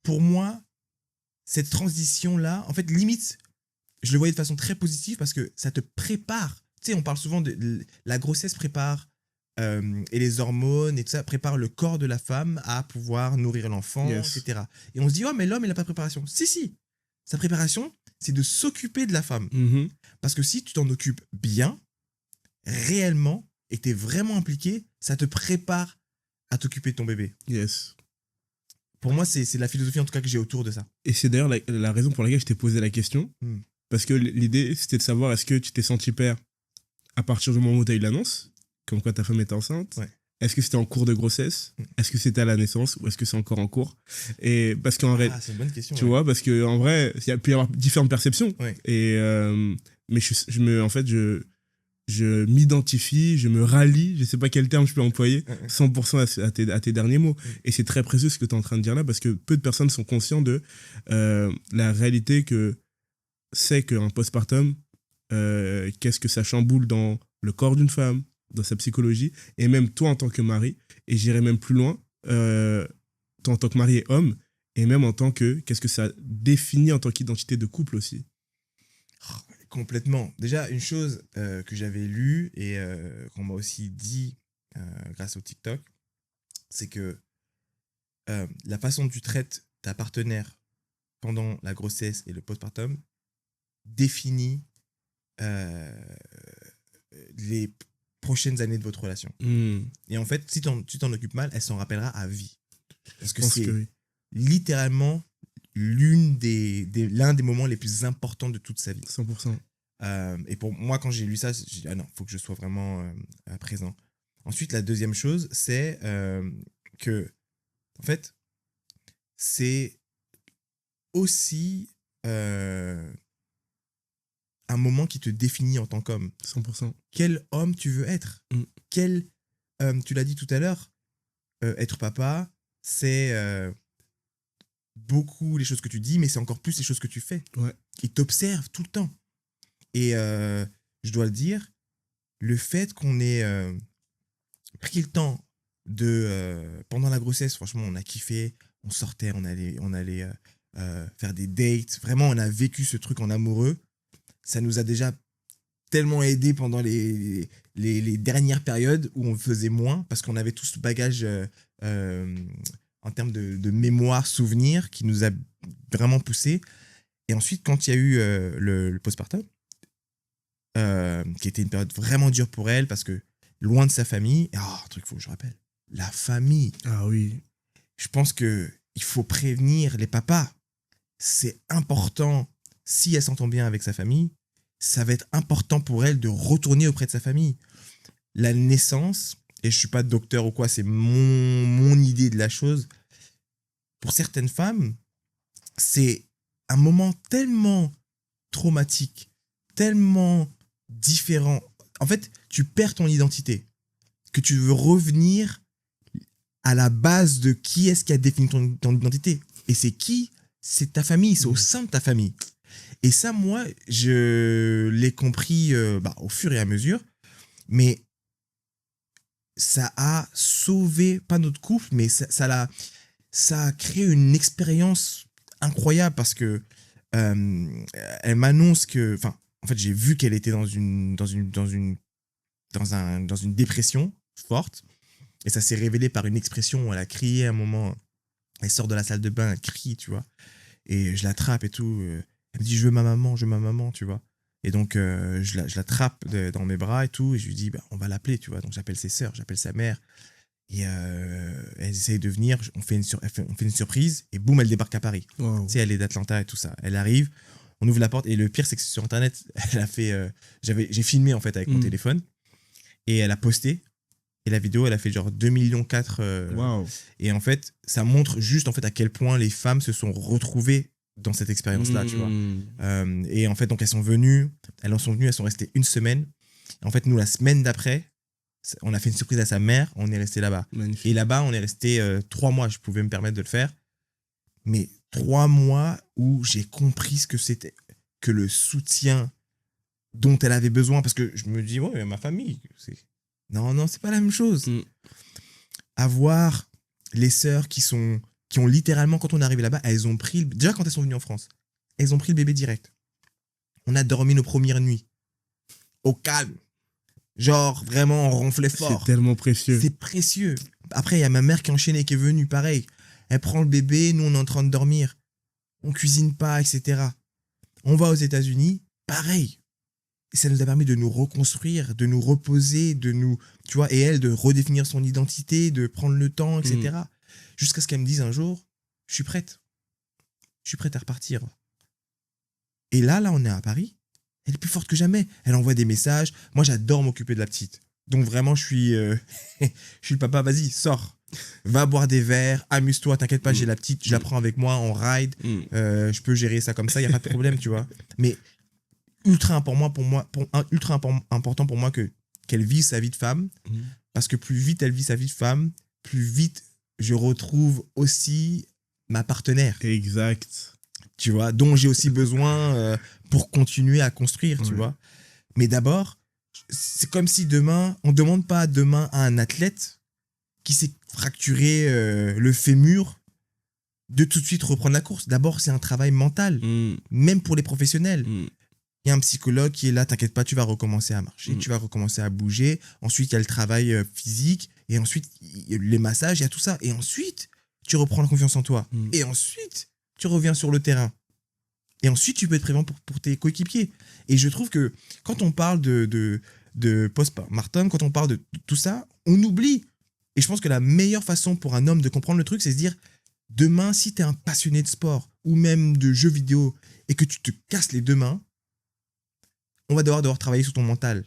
pour moi, cette transition-là, en fait, limite, je le voyais de façon très positive parce que ça te prépare. Tu sais, on parle souvent de la grossesse prépare et les hormones et tout ça prépare le corps de la femme à pouvoir nourrir l'enfant, Yes. etc. Et on se dit, oh, mais l'homme, il n'a pas de préparation. Si, si. Sa préparation, c'est de s'occuper de la femme. Mhm. Parce que si tu t'en occupes bien, réellement, et que tu es vraiment impliqué, ça te prépare à t'occuper de ton bébé. Yes. Pour moi, c'est la philosophie en tout cas que j'ai autour de ça. Et c'est d'ailleurs la raison pour laquelle je t'ai posé la question. Mm. Parce que l'idée, c'était de savoir est-ce que tu t'es senti père à partir du moment où tu as eu l'annonce, comme quoi ta femme était enceinte. Ouais. Est-ce que c'était en cours de grossesse? Mm. Est-ce que c'était à la naissance? Ou est-ce que c'est encore en cours? Et parce qu'en vrai, Ah, c'est une bonne question. tu ouais. vois, parce qu'en vrai, il peut y avoir différentes perceptions. Ouais. Et, mais je m'identifie, je me rallie, je sais pas quel terme je peux employer, 100% à tes derniers mots. Et c'est très précieux ce que tu es en train de dire là, parce que peu de personnes sont conscientes de la réalité que c'est qu'un postpartum, qu'est-ce que ça chamboule dans le corps d'une femme, dans sa psychologie, et même toi en tant que mari, et j'irai même plus loin, toi en tant que mari et homme, et même en tant que, qu'est-ce que ça définit en tant qu'identité de couple aussi. Complètement. Déjà, une chose que j'avais lue et qu'on m'a aussi dit grâce au TikTok, c'est que la façon dont tu traites ta partenaire pendant la grossesse et le postpartum définit les prochaines années de votre relation. Et en fait, si tu t'en occupes mal, elle s'en rappellera à vie. Parce que Je pense c'est que oui. littéralement l'un des moments les plus importants de toute sa vie. 100%. Et pour moi, quand j'ai lu ça, j'ai dit, ah non, il faut que je sois vraiment présent. Ensuite, la deuxième chose, c'est que, en fait, c'est aussi un moment qui te définit en tant qu'homme. 100%. Quel homme tu veux être? Tu l'as dit tout à l'heure, être papa, c'est beaucoup les choses que tu dis, mais c'est encore plus les choses que tu fais. Ouais. Il t'observe tout le temps. Et je dois le dire, le fait qu'on ait pris le temps pendant la grossesse, franchement, on a kiffé. On sortait, on allait faire des dates. Vraiment, on a vécu ce truc en amoureux. Ça nous a déjà tellement aidé pendant les dernières périodes où on faisait moins parce qu'on avait tout ce bagage en termes de mémoire, souvenir qui nous a vraiment poussé. Et ensuite, quand il y a eu le postpartum, qui était une période vraiment dure pour elle parce que loin de sa famille, un truc faut que je rappelle, la famille. Ah oui. Je pense que il faut prévenir les papas. C'est important. Si elle s'entend bien avec sa famille, ça va être important pour elle de retourner auprès de sa famille. La naissance, et je suis pas docteur ou quoi, c'est mon idée de la chose. Pour certaines femmes, c'est un moment tellement traumatique, tellement différent. En fait, tu perds ton identité, que tu veux revenir à la base de qui est-ce qui a défini ton identité. Et c'est qui? C'est ta famille, c'est au sein de ta famille. Et ça, moi, je l'ai compris au fur et à mesure. Mais ça a sauvé, pas notre couple, mais ça a créé une expérience incroyable parce que elle m'annonce que... Enfin, en fait, j'ai vu qu'elle était dans une dépression forte. Et ça s'est révélé par une expression où elle a crié à un moment. Elle sort de la salle de bain, elle crie, tu vois. Et je l'attrape et tout. Elle me dit, je veux ma maman, tu vois. Et donc, je l'attrape dans mes bras et tout. Et je lui dis, on va l'appeler, tu vois. Donc, j'appelle ses sœurs, j'appelle sa mère. Et elles essayent de venir. On fait une surprise. Et boum, elle débarque à Paris. Wow. Tu sais, elle est d'Atlanta et tout ça. Elle arrive, on ouvre la porte. Et le pire, c'est que sur Internet, elle a fait... j'ai filmé, en fait, avec mon téléphone. Et elle a posté. Et la vidéo, elle a fait genre 2,4 millions. Wow. Et en fait, ça montre juste en fait à quel point les femmes se sont retrouvées dans cette expérience-là, tu vois. Et en fait, donc elles sont venues, elles sont restées une semaine. En fait, nous, la semaine d'après, on a fait une surprise à sa mère, on est resté là-bas. Magnifique. Et là-bas, on est resté 3 mois, je pouvais me permettre de le faire. Mais 3 mois où j'ai compris ce que c'était, que le soutien dont elle avait besoin, parce que je me dis, ouais, ma famille, c'est... Non, c'est pas la même chose. Avoir les sœurs qui ont littéralement, quand on est arrivé là-bas, elles ont pris... Déjà, quand elles sont venues en France, elles ont pris le bébé direct. On a dormi nos premières nuits. Au calme. Genre, vraiment, on ronflait fort. C'est tellement précieux. C'est précieux. Après, il y a ma mère qui est enchaînée, qui est venue, pareil. Elle prend le bébé, nous, on est en train de dormir. On cuisine pas, etc. On va aux États-Unis, pareil. Et ça nous a permis de nous reconstruire, de nous reposer, de nous, tu vois, et elle de redéfinir son identité, de prendre le temps, etc. Jusqu'à ce qu'elle me dise un jour, je suis prête à repartir. Et là, on est à Paris. Elle est plus forte que jamais. Elle envoie des messages. Moi, j'adore m'occuper de la petite. Donc vraiment, je suis le papa. Vas-y, sors. Va boire des verres. Amuse-toi. T'inquiète pas, j'ai la petite. Je la prends avec moi. On ride. Je peux gérer ça comme ça. Il n'y a pas de problème, tu vois. Mais ultra important pour moi qu'elle vive sa vie de femme. Parce que plus vite elle vit sa vie de femme, plus vite je retrouve aussi ma partenaire. Exact. Tu vois, dont j'ai aussi besoin pour continuer à construire, tu vois. Mais d'abord, c'est comme si demain, on ne demande pas demain à un athlète qui s'est fracturé le fémur de tout de suite reprendre la course. D'abord, c'est un travail mental, même pour les professionnels. Il y a un psychologue qui est là, t'inquiète pas, tu vas recommencer à marcher, tu vas recommencer à bouger. Ensuite, il y a le travail physique. Et ensuite, il y a les massages, il y a tout ça. Et ensuite, tu reprends la confiance en toi. Et ensuite, tu reviens sur le terrain. Et ensuite, tu peux être présent pour tes coéquipiers. Et je trouve que quand on parle de post-Martin, quand on parle de tout ça, on oublie. Et je pense que la meilleure façon pour un homme de comprendre le truc, c'est se dire, demain, si tu es un passionné de sport ou même de jeux vidéo et que tu te casses les deux mains, on va devoir travailler sur ton mental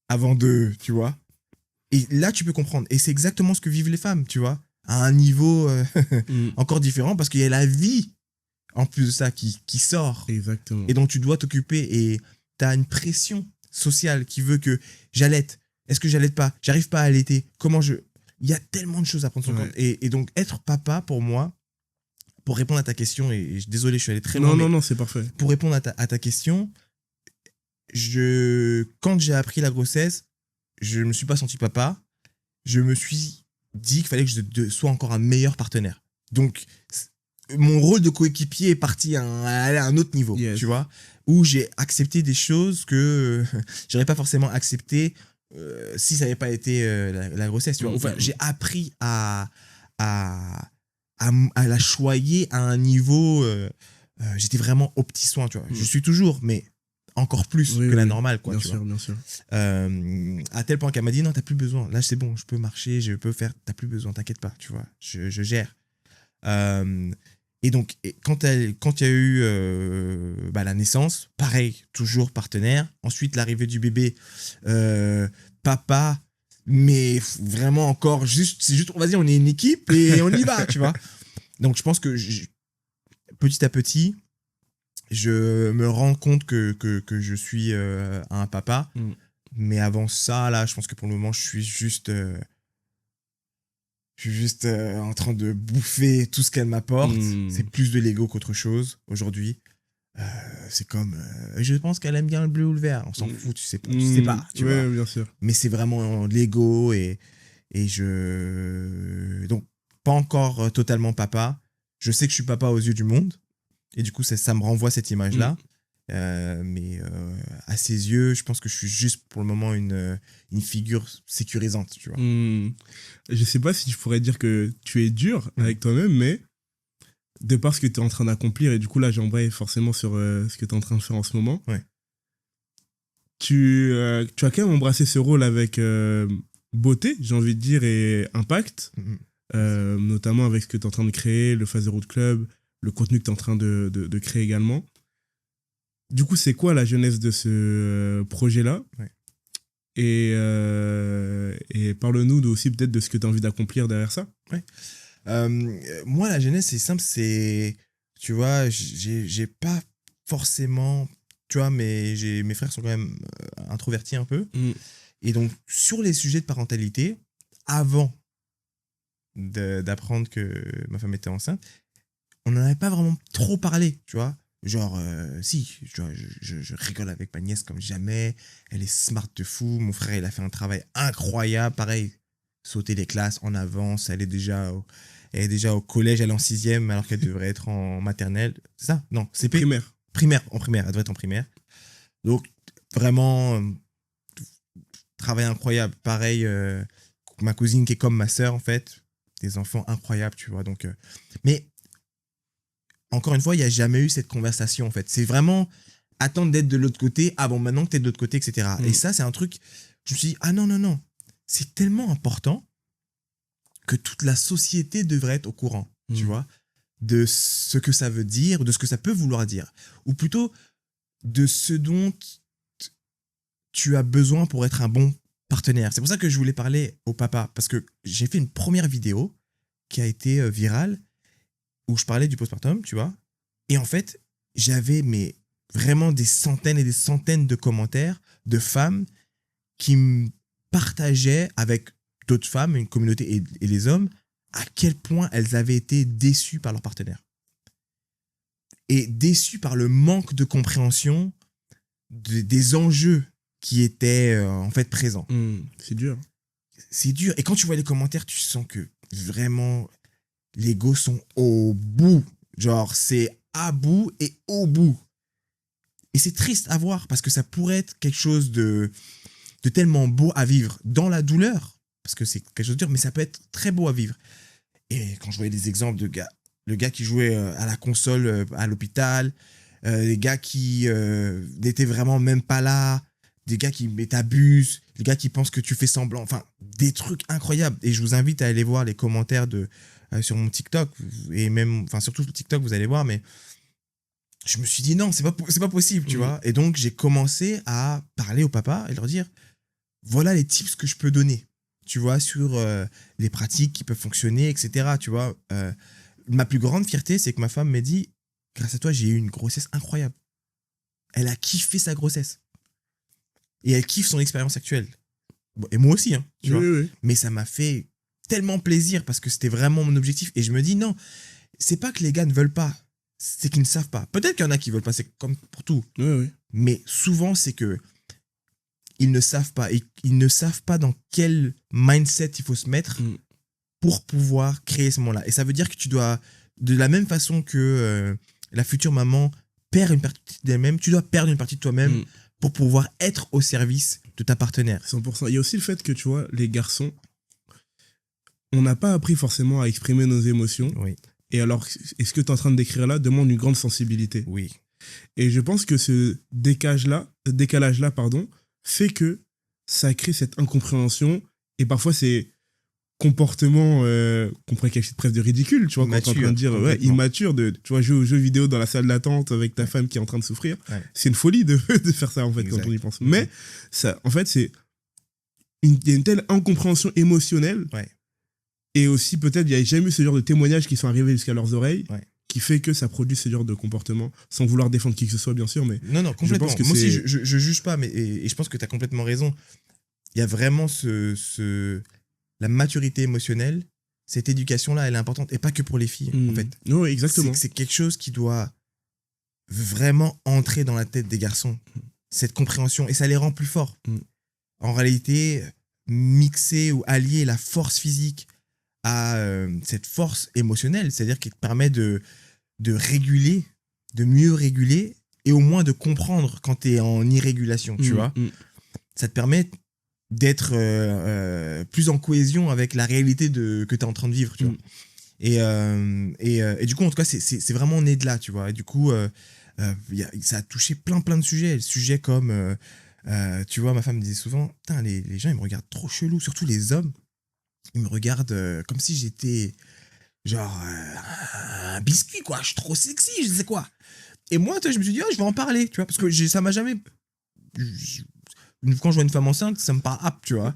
avant de, tu vois. Et là, tu peux comprendre. Et c'est exactement ce que vivent les femmes, tu vois, à un niveau encore différent parce qu'il y a la vie, en plus de ça, qui sort. Exactement. Et dont tu dois t'occuper. Et tu as une pression sociale qui veut que j'allaite. Est-ce que j'allaite pas? J'arrive pas à allaiter. Comment je... Il y a tellement de choses à prendre sur compte. Et donc, être papa, pour moi, pour répondre à ta question, et désolé, je suis allé très loin. Non, c'est parfait. Pour répondre à ta question... Quand j'ai appris la grossesse, je ne me suis pas senti papa. Je me suis dit qu'il fallait que je sois encore un meilleur partenaire. Donc, mon rôle de coéquipier est parti à un autre niveau, tu vois, où j'ai accepté des choses que j'aurais pas forcément accepté si ça n'avait pas été la grossesse, tu vois. Enfin, j'ai appris à la choyer à un niveau... j'étais vraiment au petit soin, tu vois. Je suis toujours, mais encore plus que la normale, quoi. Bien sûr. À tel point qu'elle m'a dit, non, t'as plus besoin. Là, c'est bon, je peux marcher, je peux faire... T'as plus besoin, t'inquiète pas, tu vois. Je gère. Et donc, quand il y a eu la naissance, pareil, toujours partenaire. Ensuite, l'arrivée du bébé, papa, mais vraiment encore c'est juste, vas-y, on est une équipe et on y va, tu vois. Donc, je pense que petit à petit, je me rends compte que je suis un papa. Mais avant ça, là, je pense que pour le moment, je suis juste en train de bouffer tout ce qu'elle m'apporte. C'est plus de l'ego qu'autre chose aujourd'hui. C'est comme... je pense qu'elle aime bien le bleu ou le vert. On s'en fout, tu sais pas. Tu vois. Bien sûr. Mais c'est vraiment l'ego et donc, pas encore totalement papa. Je sais que je suis papa aux yeux du monde. Et du coup, ça me renvoie cette image-là. Mais à ses yeux, je pense que je suis juste pour le moment une figure sécurisante, tu vois. Je sais pas si je pourrais dire que tu es dur avec toi-même, mais de par ce que tu es en train d'accomplir, et du coup là j'embraye forcément sur ce que tu es en train de faire en ce moment, tu as quand même embrassé ce rôle avec beauté, j'ai envie de dire, et impact, notamment avec ce que tu es en train de créer, le Phase Road Club, le contenu que tu es en train de créer également. Du coup, c'est quoi la genèse de ce projet-là ? Et parle-nous aussi peut-être de ce que tu as envie d'accomplir derrière ça. Moi, la genèse, c'est simple, tu vois, j'ai pas forcément, tu vois, mais mes frères sont quand même introvertis un peu. Et donc, sur les sujets de parentalité, avant d'apprendre que ma femme était enceinte, on n'en avait pas vraiment trop parlé, tu vois. Genre, si, tu vois, je rigole avec ma nièce comme jamais. Elle est smart de fou. Mon frère, il a fait un travail incroyable. Pareil, sauter les classes en avance. Elle est déjà au collège, elle est en 6e alors qu'elle devrait être en maternelle. C'est ça ? Non, c'est primaire. En primaire, elle devrait être en primaire. Donc, vraiment, travail incroyable. Pareil, ma cousine qui est comme ma sœur, en fait. Des enfants incroyables, tu vois. Donc, mais... Encore une fois, il n'y a jamais eu cette conversation, en fait. C'est vraiment attendre d'être de l'autre côté, bon, maintenant que tu es de l'autre côté, etc. Et ça, c'est un truc, je me suis dit, non. C'est tellement important que toute la société devrait être au courant, tu vois, de ce que ça veut dire, de ce que ça peut vouloir dire. Ou plutôt, de ce dont tu as besoin pour être un bon partenaire. C'est pour ça que je voulais parler au papa, parce que j'ai fait une première vidéo qui a été virale, où je parlais du postpartum, tu vois. Et en fait, j'avais vraiment des centaines et des centaines de commentaires de femmes qui me partageaient avec d'autres femmes, une communauté et les hommes, à quel point elles avaient été déçues par leur partenaire. Et déçues par le manque de compréhension des enjeux qui étaient en fait présents. C'est dur. C'est dur. Et quand tu vois les commentaires, tu sens que vraiment... les go sont au bout. Genre, c'est à bout et au bout. Et c'est triste à voir parce que ça pourrait être quelque chose de tellement beau à vivre dans la douleur. Parce que c'est quelque chose de dur, mais ça peut être très beau à vivre. Et quand je voyais des exemples de gars, le gars qui jouait à la console à l'hôpital, les gars qui n'étaient vraiment même pas là, des gars qui t'abusent, des gars qui pensent que tu fais semblant, enfin, des trucs incroyables. Et je vous invite à aller voir les commentaires sur mon TikTok, et même, enfin, surtout sur TikTok, vous allez voir, mais je me suis dit non, c'est pas possible, tu vois. Et donc, j'ai commencé à parler au papa et leur dire, voilà les tips que je peux donner, tu vois, sur les pratiques qui peuvent fonctionner, etc., tu vois. Ma plus grande fierté, c'est que ma femme m'a dit, grâce à toi, j'ai eu une grossesse incroyable. Elle a kiffé sa grossesse. Et elle kiffe son expérience actuelle. Bon, et moi aussi, hein, tu vois. Oui. Mais ça m'a fait tellement plaisir parce que c'était vraiment mon objectif. Et je me dis, non, c'est pas que les gars ne veulent pas, c'est qu'ils ne savent pas. Peut-être qu'il y en a qui veulent pas, c'est comme pour tout. Oui. Mais souvent, c'est que ils ne savent pas. Et ils ne savent pas dans quel mindset il faut se mettre pour pouvoir créer ce moment-là. Et ça veut dire que tu dois, de la même façon que la future maman perd une partie d'elle-même, tu dois perdre une partie de toi-même pour pouvoir être au service de ta partenaire. 100%. Il y a aussi le fait que, tu vois, les garçons, on n'a pas appris forcément à exprimer nos émotions. Oui, Et alors, ce que tu es en train de décrire là demande une grande sensibilité. oui. Et je pense que ce décalage-là, fait que ça crée cette incompréhension. Et parfois, c'est comportement qu'on pourrait qualifier presque de ridicule, tu vois, quand t'es en train de dire immature, tu vois, jouer aux jeux vidéo dans la salle d'attente avec ta femme qui est en train de souffrir. Ouais. C'est une folie de faire ça, en fait, quand on y pense. Mais, ça, en fait, il y a une telle incompréhension émotionnelle. Ouais. Et aussi, peut-être, il n'y a jamais eu ce genre de témoignages qui sont arrivés jusqu'à leurs oreilles, qui fait que ça produit ce genre de comportement, sans vouloir défendre qui que ce soit, bien sûr, mais... Non, complètement. Je pense que moi aussi, je juge pas, mais et je pense que tu as complètement raison. Il y a vraiment la maturité émotionnelle, cette éducation-là, elle est importante, et pas que pour les filles, en fait. Oui, exactement. C'est quelque chose qui doit vraiment entrer dans la tête des garçons, cette compréhension, et ça les rend plus forts. En réalité, mixer ou allier la force physique à cette force émotionnelle, c'est-à-dire qui te permet de réguler, de mieux réguler, et au moins de comprendre quand tu es en irrégulation, tu vois. Ça te permet d'être plus en cohésion avec la réalité que tu es en train de vivre, tu vois. Et du coup, en tout cas, c'est vraiment né de là, tu vois. Et du coup, ça a touché plein de sujets. Des sujets comme, tu vois, ma femme me disait souvent, putain, les gens, ils me regardent trop chelou, surtout les hommes. Ils me regardent comme si j'étais genre un biscuit, quoi. Je suis trop sexy, je sais quoi. Et moi, je me suis dit, je vais en parler, tu vois, parce que ça m'a jamais... Quand je vois une femme enceinte, ça me parle tu vois.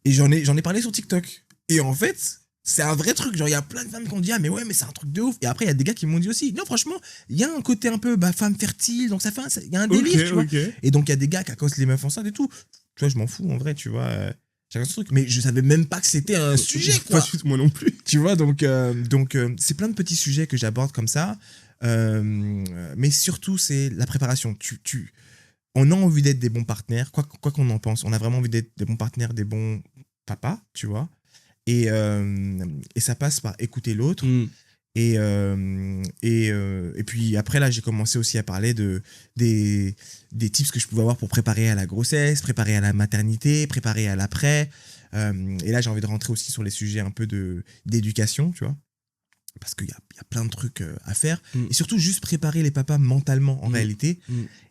Et j'en ai parlé sur TikTok. Et en fait, c'est un vrai truc. Genre, il y a plein de femmes qui ont dit, mais ouais, mais c'est un truc de ouf. Et après, il y a des gars qui m'ont dit aussi, non, franchement, il y a un côté un peu femme fertile, donc il y a un délire, tu vois. Et donc, il y a des gars qui accostent les meufs enceintes et tout. Tu vois, je m'en fous, en vrai, tu vois. Chacun son truc. Mais je savais même pas que c'était un sujet, quoi. Pas moi non plus. Tu vois, donc c'est plein de petits sujets que j'aborde comme ça. Mais surtout, c'est la préparation. On a envie d'être des bons partenaires, quoi qu'on en pense. On a vraiment envie d'être des bons partenaires, des bons papas, tu vois. Et ça passe par écouter l'autre. Et puis après, là, j'ai commencé aussi à parler des tips que je pouvais avoir pour préparer à la grossesse, préparer à la maternité, préparer à l'après. Et là, j'ai envie de rentrer aussi sur les sujets un peu d'éducation, tu vois. Parce qu'il y a plein de trucs à faire. Et surtout, juste préparer les papas mentalement, en réalité.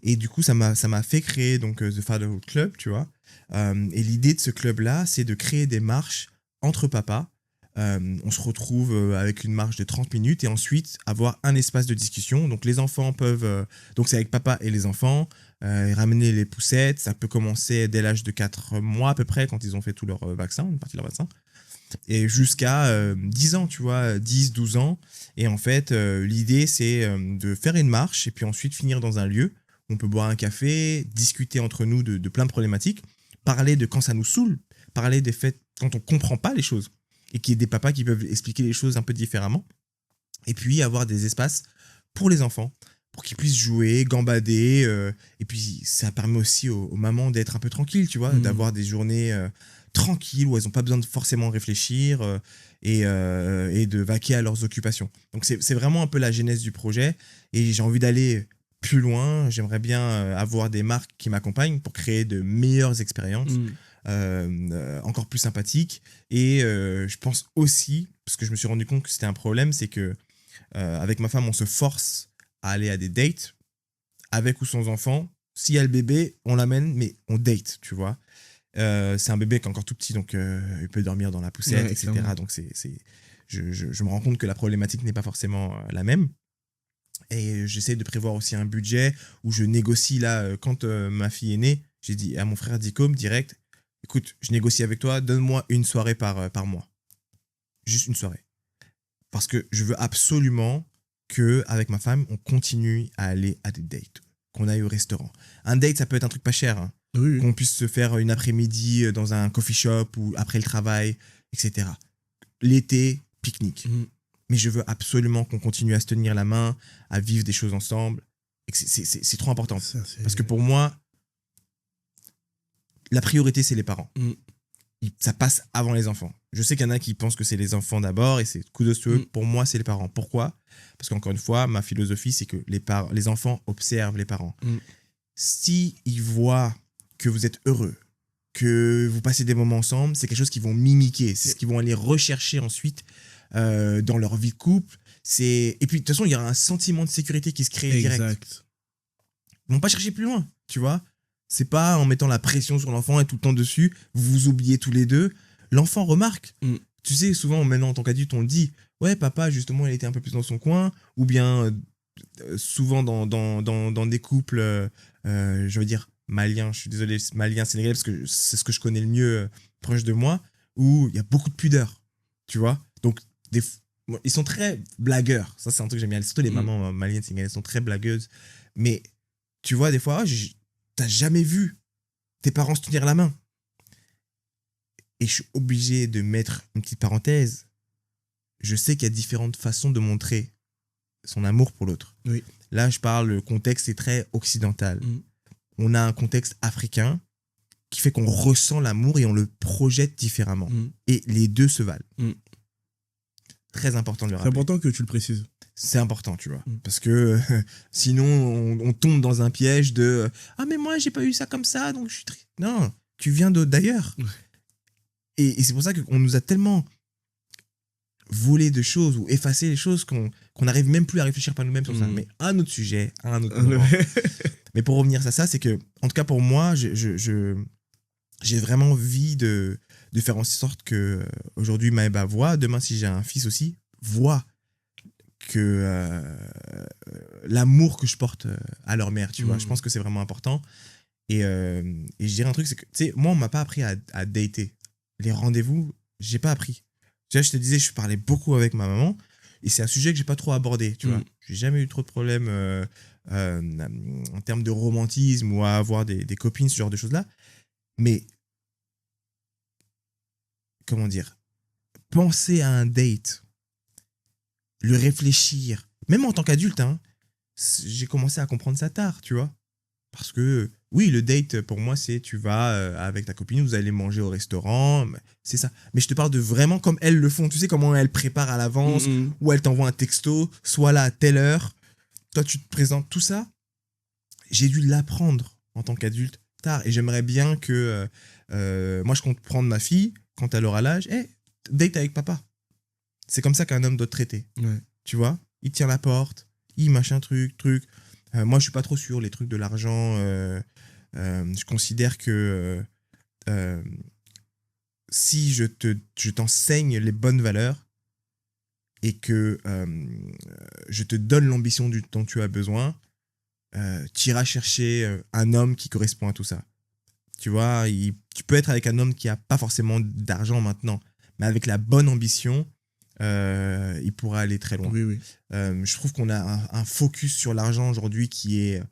Et du coup, ça m'a fait créer donc, The Fatherhood Club, tu vois. Et l'idée de ce club-là, c'est de créer des marches entre papas. On se retrouve avec une marche de 30 minutes et ensuite avoir un espace de discussion. Donc, les enfants peuvent... donc, c'est avec papa et les enfants. Ramener les poussettes. Ça peut commencer dès l'âge de 4 mois à peu près, quand ils ont fait tout leur vaccin, une partie de leur vaccin. Et jusqu'à 10 ans, tu vois, 10, 12 ans. Et en fait, l'idée, c'est de faire une marche et puis ensuite finir dans un lieu où on peut boire un café, discuter entre nous de plein de problématiques, parler de quand ça nous saoule, parler des faits quand on comprend pas les choses et qu'il y ait des papas qui peuvent expliquer les choses un peu différemment. Et puis, avoir des espaces pour les enfants, pour qu'ils puissent jouer, gambader. Et puis, ça permet aussi aux mamans d'être un peu tranquilles, tu vois, d'avoir des journées... tranquilles, où elles n'ont pas besoin de forcément réfléchir et de vaquer à leurs occupations. Donc c'est vraiment un peu la genèse du projet et j'ai envie d'aller plus loin. J'aimerais bien avoir des marques qui m'accompagnent pour créer de meilleures expériences, encore plus sympathiques. Et je pense aussi, parce que je me suis rendu compte que c'était un problème, c'est que avec ma femme, on se force à aller à des dates avec ou sans enfant. S'il y a le bébé, on l'amène, mais on date, tu vois. C'est un bébé qui est encore tout petit, donc il peut dormir dans la poussette, etc. Clairement. Donc je me rends compte que la problématique n'est pas forcément la même. Et j'essaie de prévoir aussi un budget où je négocie là, quand ma fille est née, j'ai dit à mon frère Dicom direct, écoute, je négocie avec toi, donne-moi une soirée par mois. Juste une soirée. Parce que je veux absolument qu'avec ma femme, on continue à aller à des dates, qu'on aille au restaurant. Un date, ça peut être un truc pas cher, hein. Oui. Qu'on puisse se faire une après-midi dans un coffee shop ou après le travail, etc. L'été, pique-nique. Mais je veux absolument qu'on continue à se tenir la main, à vivre des choses ensemble. C'est trop important. Parce que pour moi, la priorité, c'est les parents. Ça passe avant les enfants. Je sais qu'il y en a qui pensent que c'est les enfants d'abord et c'est kudos to eux. Mm. Pour moi, c'est les parents. Pourquoi ? Parce qu'encore une fois, ma philosophie, c'est que les enfants observent les parents. Mm. Si ils voient que vous êtes heureux, que vous passez des moments ensemble, c'est quelque chose qu'ils vont mimiquer. C'est ce qu'ils vont aller rechercher ensuite dans leur vie de couple. Et puis, de toute façon, il y aura un sentiment de sécurité qui se crée direct. Exact. Ils vont pas chercher plus loin, tu vois. C'est pas en mettant la pression sur l'enfant et tout le temps dessus, vous vous oubliez tous les deux. L'enfant remarque. Mm. Tu sais, souvent, maintenant, en tant qu'adulte, on le dit. Ouais, papa, justement, il était un peu plus dans son coin. Ou bien, souvent, dans des couples, je veux dire, maliens, je suis désolé, maliens, sénégalais, parce que c'est ce que je connais le mieux proche de moi, où il y a beaucoup de pudeur, tu vois. Donc, ils sont très blagueurs. Ça, c'est un truc que j'aime bien. Surtout les mamans maliennes, sénégalaises sont très blagueuses. Mais, tu vois, des fois, t'as jamais vu tes parents se tenir la main. Et je suis obligé de mettre une petite parenthèse. Je sais qu'il y a différentes façons de montrer son amour pour l'autre. Oui. Là, je parle, le contexte est très occidental. Mm. On a un contexte africain qui fait qu'on ressent l'amour et on le projette différemment. Mm. Et les deux se valent. Mm. Très important de le C'est rappeler. important que tu le précises. C'est important, tu vois. Mm. Parce que sinon, on tombe dans un piège de « Ah, mais moi, j'ai pas eu ça comme ça, donc je suis triste. » Non, tu viens d'ailleurs. Ouais. Et c'est pour ça qu'on nous a tellement volé de choses ou effacé les choses qu'on n'arrive même plus à réfléchir par nous-mêmes sur ça. Mais un autre sujet, un autre moment. Mais pour revenir à ça, c'est que, en tout cas pour moi, j'ai vraiment envie de faire en sorte que aujourd'hui Maëba voit, demain si j'ai un fils aussi, voit que l'amour que je porte à leur mère, tu vois. Je pense que c'est vraiment important. Et je dirais un truc, c'est que, tu sais, moi, on m'a pas appris à dater. Les rendez-vous, j'ai pas appris. Tu vois, je te disais, je parlais beaucoup avec ma maman et c'est un sujet que j'ai pas trop abordé, tu vois. J'ai jamais eu trop de problèmes en termes de romantisme ou à avoir des copines, ce genre de choses-là. Mais, comment dire, penser à un date, le réfléchir, même en tant qu'adulte, hein, j'ai commencé à comprendre ça tard, tu vois. Parce que, oui, le date, pour moi, c'est tu vas avec ta copine, vous allez manger au restaurant, c'est ça. Mais je te parle de vraiment comme elles le font. Tu sais comment elles préparent à l'avance, ou elles t'envoient un texto, sois là à telle heure. Toi, tu te présentes, tout ça. J'ai dû l'apprendre en tant qu'adulte tard. Et j'aimerais bien que... moi, je compte prendre ma fille, quand elle aura l'âge, date avec papa. C'est comme ça qu'un homme doit te traiter. Ouais. Tu vois, il tient la porte, il machin truc. Moi, je suis pas trop sûr, les trucs de l'argent. Je considère que si je t'enseigne les bonnes valeurs et que je te donne l'ambition dont tu as besoin, tu iras chercher un homme qui correspond à tout ça. Tu vois, tu peux être avec un homme qui a pas forcément d'argent maintenant, mais avec la bonne ambition, il pourra aller très loin. Oui. Je trouve qu'on a un focus sur l'argent aujourd'hui qui est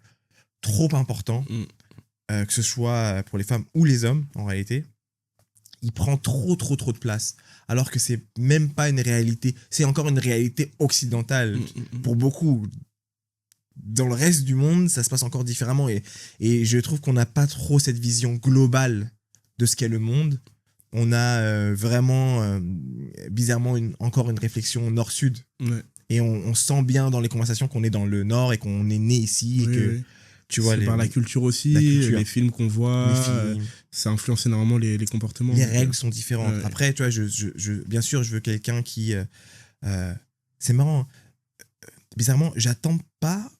trop important, que ce soit pour les femmes ou les hommes, en réalité. Il prend trop de place, alors que c'est même pas une réalité. C'est encore une réalité occidentale pour beaucoup. Dans le reste du monde, ça se passe encore différemment. Et je trouve qu'on n'a pas trop cette vision globale de ce qu'est le monde. On a vraiment, bizarrement, encore une réflexion nord-sud. Ouais. Et on sent bien dans les conversations qu'on est dans le nord et qu'on est né ici. Et que, tu vois, c'est par la culture aussi, les films qu'on voit, ça influence énormément les comportements. Les règles sont différentes. Ouais. Après, tu vois, bien sûr, je veux quelqu'un qui... c'est marrant. Bizarrement, j'attends pas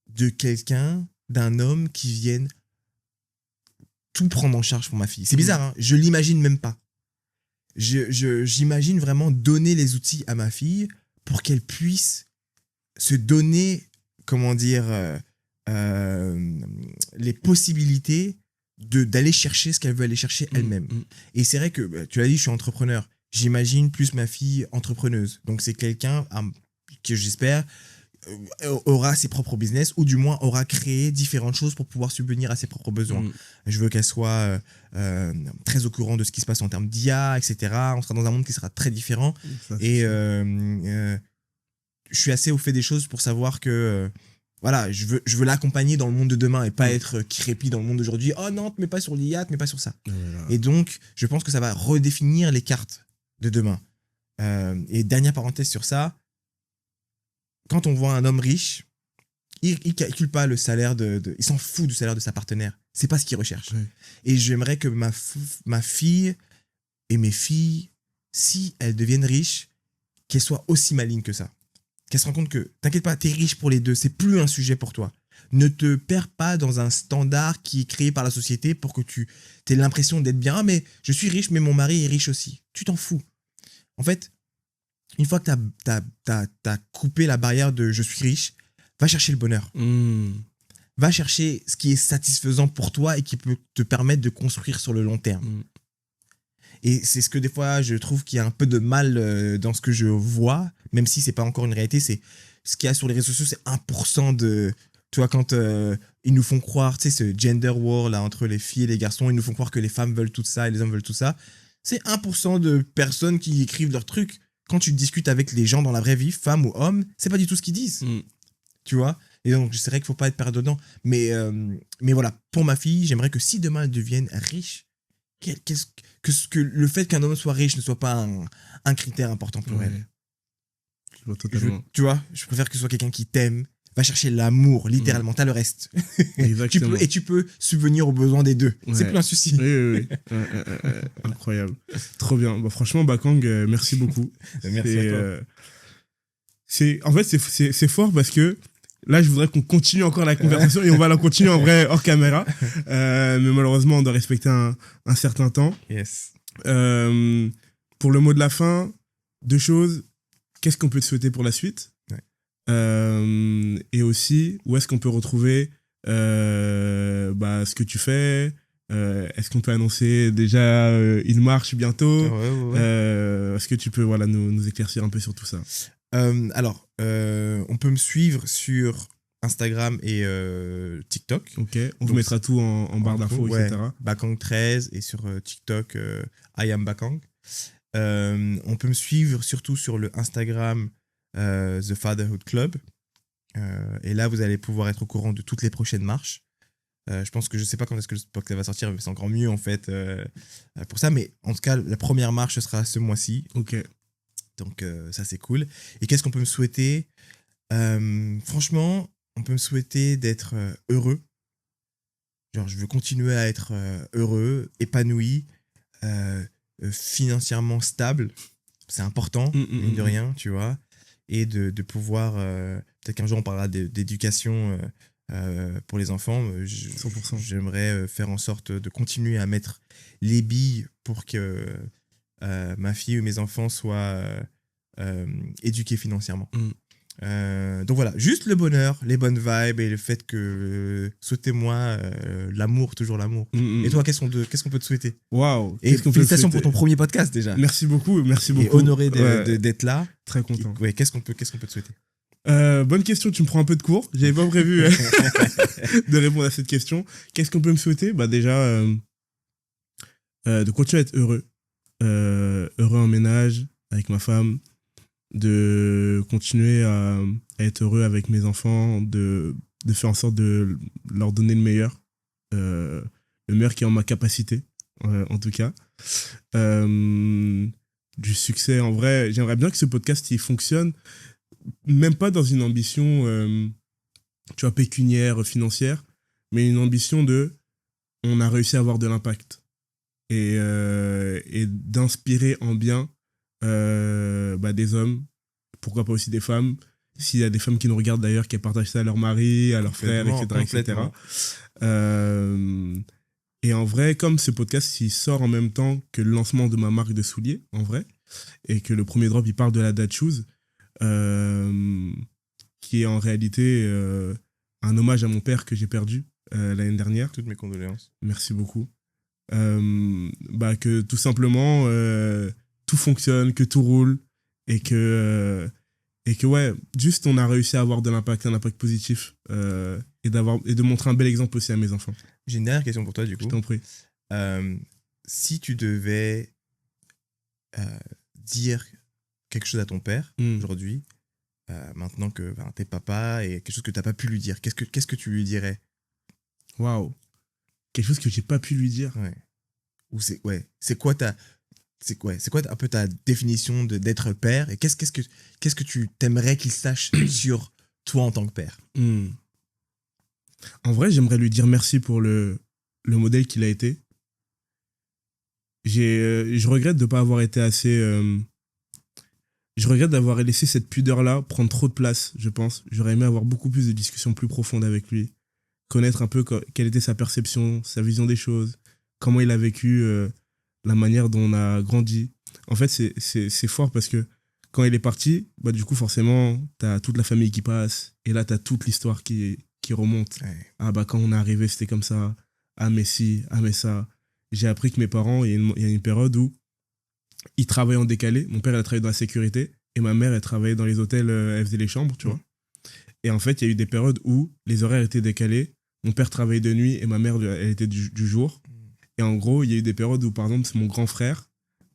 de quelqu'un, d'un homme qui vienne tout prendre en charge pour ma fille. C'est bizarre, hein, je l'imagine même pas. J'imagine vraiment donner les outils à ma fille pour qu'elle puisse se donner, comment dire, les possibilités d'aller chercher ce qu'elle veut aller chercher elle-même. Et c'est vrai que, tu l'as dit, je suis entrepreneur. J'imagine plus ma fille entrepreneuse. Donc c'est quelqu'un que j'espère aura ses propres business ou du moins aura créé différentes choses pour pouvoir subvenir à ses propres besoins. Je veux qu'elle soit très au courant de ce qui se passe en termes d'IA, etc. On sera dans un monde qui sera très différent. Et je suis assez au fait des choses pour savoir que voilà, je veux l'accompagner dans le monde de demain et pas être crépi dans le monde d'aujourd'hui. Oh non, te mets pas sur l'IA, te mets pas sur ça. Et donc, je pense que ça va redéfinir les cartes de demain. Et dernière parenthèse sur ça, quand on voit un homme riche, il calcule pas le salaire il s'en fout du salaire de sa partenaire. C'est pas ce qu'il recherche. Ouais. Et j'aimerais que ma fille et mes filles, si elles deviennent riches, qu'elles soient aussi malignes que ça. Qu'elles se rendent compte que, t'inquiète pas, t'es riche pour les deux, c'est plus un sujet pour toi. Ne te perds pas dans un standard qui est créé par la société pour que tu aies l'impression d'être bien. Ah, mais je suis riche, mais mon mari est riche aussi. Tu t'en fous. En fait, une fois que t'as coupé la barrière de je suis riche, va chercher le bonheur. Va chercher ce qui est satisfaisant pour toi et qui peut te permettre de construire sur le long terme. Et c'est ce que des fois, je trouve qu'il y a un peu de mal dans ce que je vois, même si c'est pas encore une réalité. C'est ce qu'il y a sur les réseaux sociaux, c'est 1% de... Tu vois, quand ils nous font croire, tu sais, ce gender war là, entre les filles et les garçons, ils nous font croire que les femmes veulent tout ça et les hommes veulent tout ça. C'est 1% de personnes qui écrivent leurs trucs. Quand tu discutes avec les gens dans la vraie vie, femmes ou hommes, c'est pas du tout ce qu'ils disent. Tu vois? Et donc, c'est vrai qu'il faut pas être perdre dedans. Mais voilà, pour ma fille, j'aimerais que si demain elle devienne riche, que le fait qu'un homme soit riche ne soit pas un critère important pour elle. Je vois totalement. Tu vois, je préfère que ce soit quelqu'un qui t'aime, va chercher l'amour, littéralement, t'as le reste. Exactement. tu peux subvenir aux besoins des deux. Ouais. C'est plus un souci. Oui. Incroyable. Trop bien. Bah, franchement, Bakang, merci beaucoup. Merci à toi. En fait, c'est fort parce que là, je voudrais qu'on continue encore la conversation et on va la continuer en vrai hors caméra. Mais malheureusement, on doit respecter un certain temps. Yes. Pour le mot de la fin, 2 choses. Qu'est-ce qu'on peut te souhaiter pour la suite? Et aussi, où est-ce qu'on peut retrouver ce que tu fais? Est-ce qu'on peut annoncer déjà une marche bientôt? Est-ce que tu peux nous éclaircir un peu sur tout ça? On peut me suivre sur Instagram et TikTok. Ok, on vous mettra tout en barre d'infos, etc. Bakang13 et sur TikTok, I am Bakang. On peut me suivre surtout sur le Instagram The Fatherhood Club. Et là, vous allez pouvoir être au courant de toutes les prochaines marches. Je pense que je sais pas quand est-ce que le podcast va sortir, mais c'est encore mieux en fait pour ça. Mais en tout cas, la première marche sera ce mois-ci. Ok. Donc ça c'est cool. Et qu'est-ce qu'on peut me souhaiter? Franchement, on peut me souhaiter d'être heureux. Genre, je veux continuer à être heureux, épanoui, financièrement stable. C'est important, mine de rien, tu vois. Et de pouvoir... peut-être qu'un jour, on parlera d'éducation pour les enfants. 100%. J'aimerais faire en sorte de continuer à mettre les billes pour que ma fille ou mes enfants soient éduqués financièrement. Donc voilà, juste le bonheur, les bonnes vibes et le fait que souhaitez-moi l'amour, toujours l'amour. Et toi, qu'est-ce qu'on peut te souhaiter? Waouh. Et félicitations pour ton premier podcast déjà. Merci beaucoup. Et honoré d'être là. Très content. Ouais, qu'est-ce qu'on peut te souhaiter? Bonne question, tu me prends un peu de cours. J'avais pas prévu de répondre à cette question. Qu'est-ce qu'on peut me souhaiter? Bah déjà, de continuer à être heureux. Heureux en ménage, avec ma femme. De continuer à être heureux avec mes enfants, de faire en sorte de leur donner le meilleur qui est en ma capacité, en tout cas. Du succès, en vrai, j'aimerais bien que ce podcast il fonctionne, même pas dans une ambition tu vois, pécuniaire, financière, mais une ambition on a réussi à avoir de l'impact et d'inspirer en bien des hommes, pourquoi pas aussi des femmes, s'il y a des femmes qui nous regardent d'ailleurs, qui partagent ça à leur mari, à leurs frères, etc. Et en vrai, comme ce podcast il sort en même temps que le lancement de ma marque de souliers, en vrai, et que le premier drop il parle de la Dad Shoes, qui est en réalité un hommage à mon père que j'ai perdu l'année dernière. Toutes mes condoléances. Merci beaucoup. Que tout simplement tout fonctionne, que tout roule et que ouais, juste on a réussi à avoir un impact positif et de montrer un bel exemple aussi à mes enfants. J'ai une dernière question pour toi du coup. Je t'en prie. Si tu devais dire quelque chose à ton père aujourd'hui, maintenant que t'es papa et quelque chose que t'as pas pu lui dire, qu'est-ce que tu lui dirais? Waouh. Quelque chose que j'ai pas pu lui dire. Ouais. Ou c'est quoi c'est quoi un peu ta définition d'être père et qu'est-ce que tu t'aimerais qu'il sache sur toi en tant que père? En vrai, j'aimerais lui dire merci pour le modèle qu'il a été. Je regrette de ne pas avoir été assez... je regrette d'avoir laissé cette pudeur-là prendre trop de place, je pense. J'aurais aimé avoir beaucoup plus de discussions plus profondes avec lui. Connaître un peu quelle était sa perception, sa vision des choses, comment il a vécu la manière dont on a grandi. En fait, c'est fort parce que quand il est parti, bah, du coup, forcément, t'as toute la famille qui passe. Et là, t'as toute l'histoire qui remonte. Ouais. Ah, bah, quand on est arrivé, c'était comme ça. Ah, mais si, ah, mais ça. J'ai appris que mes parents, il y a une période où ils travaillaient en décalé. Mon père, il a travaillé dans la sécurité. Et ma mère, elle travaillait dans les hôtels, elle faisait les chambres, tu vois. Et en fait, il y a eu des périodes où les horaires étaient décalés. Mon père travaillait de nuit et ma mère, elle était du jour. Et en gros, il y a eu des périodes où, par exemple, c'est mon grand frère,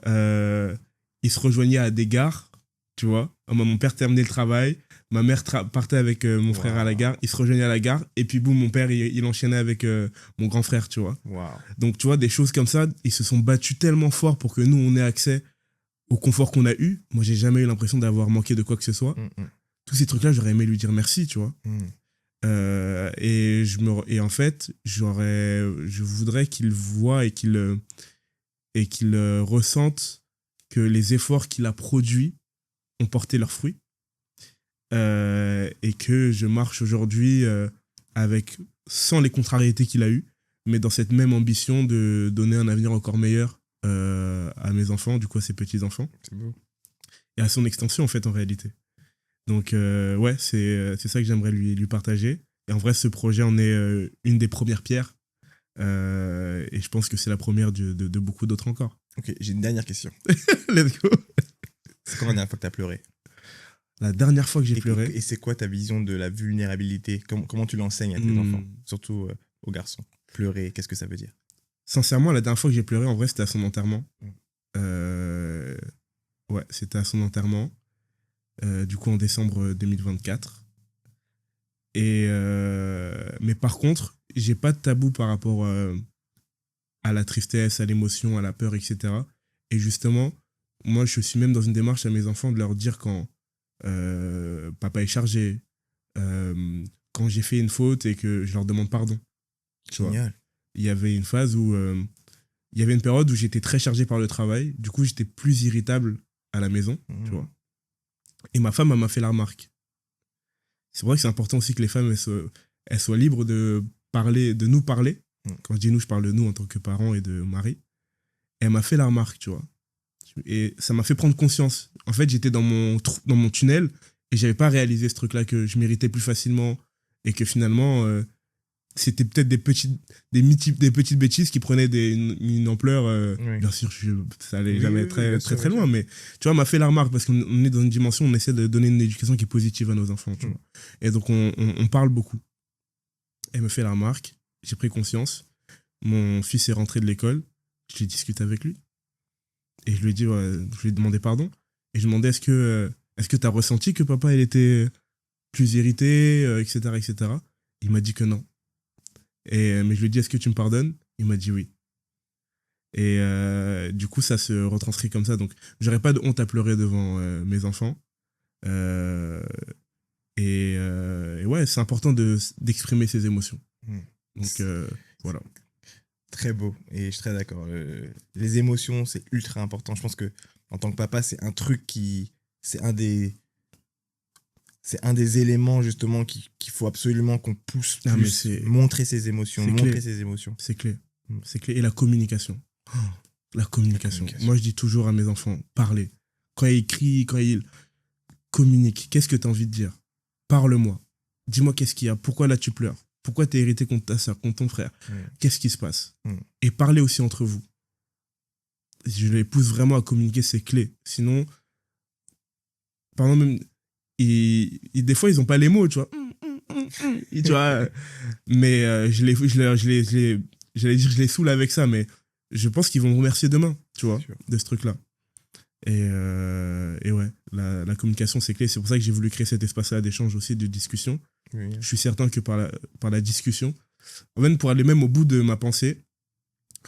il se rejoignait à des gares, tu vois. Mon père terminait le travail, ma mère partait avec mon frère à la gare, il se rejoignait à la gare, et puis boum, mon père, il enchaînait avec mon grand frère, tu vois. Wow. Donc, tu vois, des choses comme ça, ils se sont battus tellement fort pour que nous, on ait accès au confort qu'on a eu. Moi, j'ai jamais eu l'impression d'avoir manqué de quoi que ce soit. Tous ces trucs-là, j'aurais aimé lui dire merci, tu vois. Et en fait, je voudrais qu'il voit et qu'il ressente que les efforts qu'il a produits ont porté leurs fruits. Et que je marche aujourd'hui sans les contrariétés qu'il a eues, mais dans cette même ambition de donner un avenir encore meilleur à mes enfants, du coup à ses petits-enfants. C'est beau. Et à son extension, en fait, en réalité. Donc, ouais, c'est ça que j'aimerais lui partager. Et en vrai, ce projet en est une des premières pierres. Et je pense que c'est la première de beaucoup d'autres encore. Ok, j'ai une dernière question. Let's go. C'est quand la dernière fois que tu as pleuré? La dernière fois que j'ai pleuré. Et c'est quoi ta vision de la vulnérabilité? Comment tu l'enseignes à tes enfants? Surtout aux garçons. Pleurer, qu'est-ce que ça veut dire? Sincèrement, la dernière fois que j'ai pleuré, en vrai, c'était à son enterrement. Ouais, c'était à son enterrement. Du coup, en décembre 2024. Mais par contre, j'ai pas de tabou par rapport à la tristesse, à l'émotion, à la peur, etc. Et justement, moi, je suis même dans une démarche à mes enfants de leur dire quand papa est chargé, quand j'ai fait une faute et que je leur demande pardon. Tu vois. Il y avait une phase où... il y avait une période où j'étais très chargé par le travail. Du coup, j'étais plus irritable à la maison, tu vois. Et ma femme, elle m'a fait la remarque. C'est vrai que c'est important aussi que les femmes, elles soient libres de nous parler. Quand je dis nous, je parle de nous en tant que parents et de mari. Et elle m'a fait la remarque, tu vois. Et ça m'a fait prendre conscience. En fait, j'étais dans mon tunnel et j'avais pas réalisé ce truc-là, que je m'irritais plus facilement et que finalement, c'était peut-être des petites bêtises qui prenaient une ampleur. Bien sûr, ça allait jamais très loin, mais tu vois, m'a fait la remarque parce qu'on est dans une dimension, on essaie de donner une éducation qui est positive à nos enfants, tu vois. Et donc, on parle beaucoup. Elle me fait la remarque, j'ai pris conscience. Mon fils est rentré de l'école, je discuté avec lui et je lui ai dit, je lui ai demandé pardon et je lui ai demandé est-ce que tu as ressenti que papa il était plus irrité, etc., etc. Il m'a dit que non. Mais je lui ai dit, est-ce que tu me pardonnes? Il m'a dit oui. Et du coup, ça se retranscrit comme ça. Donc, j'aurais pas de honte à pleurer devant mes enfants. Et ouais, c'est important d'exprimer ses émotions. Donc, voilà. Très beau. Et je suis très d'accord. Les émotions, c'est ultra important. Je pense que en tant que papa, c'est un truc c'est un des éléments justement qu'il faut absolument qu'on pousse plus, montrer ses émotions, ses émotions. C'est clé. C'est clé. Et la communication. La communication. Moi, je dis toujours à mes enfants, parlez. Quand ils crient, quand ils communiquent, qu'est-ce que tu as envie de dire? Parle-moi. Dis-moi qu'est-ce qu'il y a. Pourquoi là tu pleures? Pourquoi tu es irrité contre ta soeur, contre ton frère? Qu'est-ce qui se passe? Et parlez aussi entre vous. Je les pousse vraiment à communiquer, c'est clé. Sinon, par exemple, même... des fois, ils n'ont pas les mots, tu vois. Tu vois, mais j'allais dire, je les saoule avec ça, mais je pense qu'ils vont me remercier demain, tu vois, de ce truc-là. Et ouais, la communication, c'est clé. C'est pour ça que j'ai voulu créer cet espace-là d'échange aussi, de discussion. Je suis certain que par la discussion, en fait, pour aller même au bout de ma pensée,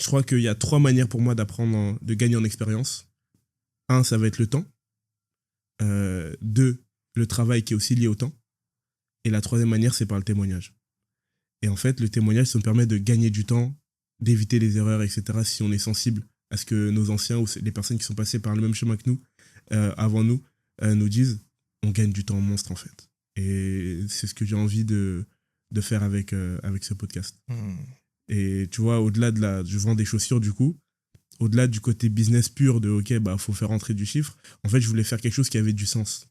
je crois qu'il y a 3 manières pour moi d'apprendre, de gagner en expérience. un, ça va être le temps. Deux, le travail qui est aussi lié au temps. Et la troisième manière, c'est par le témoignage. Et en fait, le témoignage, ça nous permet de gagner du temps, d'éviter les erreurs, etc. Si on est sensible à ce que nos anciens ou les personnes qui sont passées par le même chemin que nous, avant nous, nous disent, on gagne du temps monstre, en fait. Et c'est ce que j'ai envie de faire avec ce podcast. Et tu vois, au-delà je vends des chaussures, du coup, au-delà du côté business pur de, OK, bah, faut faire rentrer du chiffre, en fait, je voulais faire quelque chose qui avait du sens.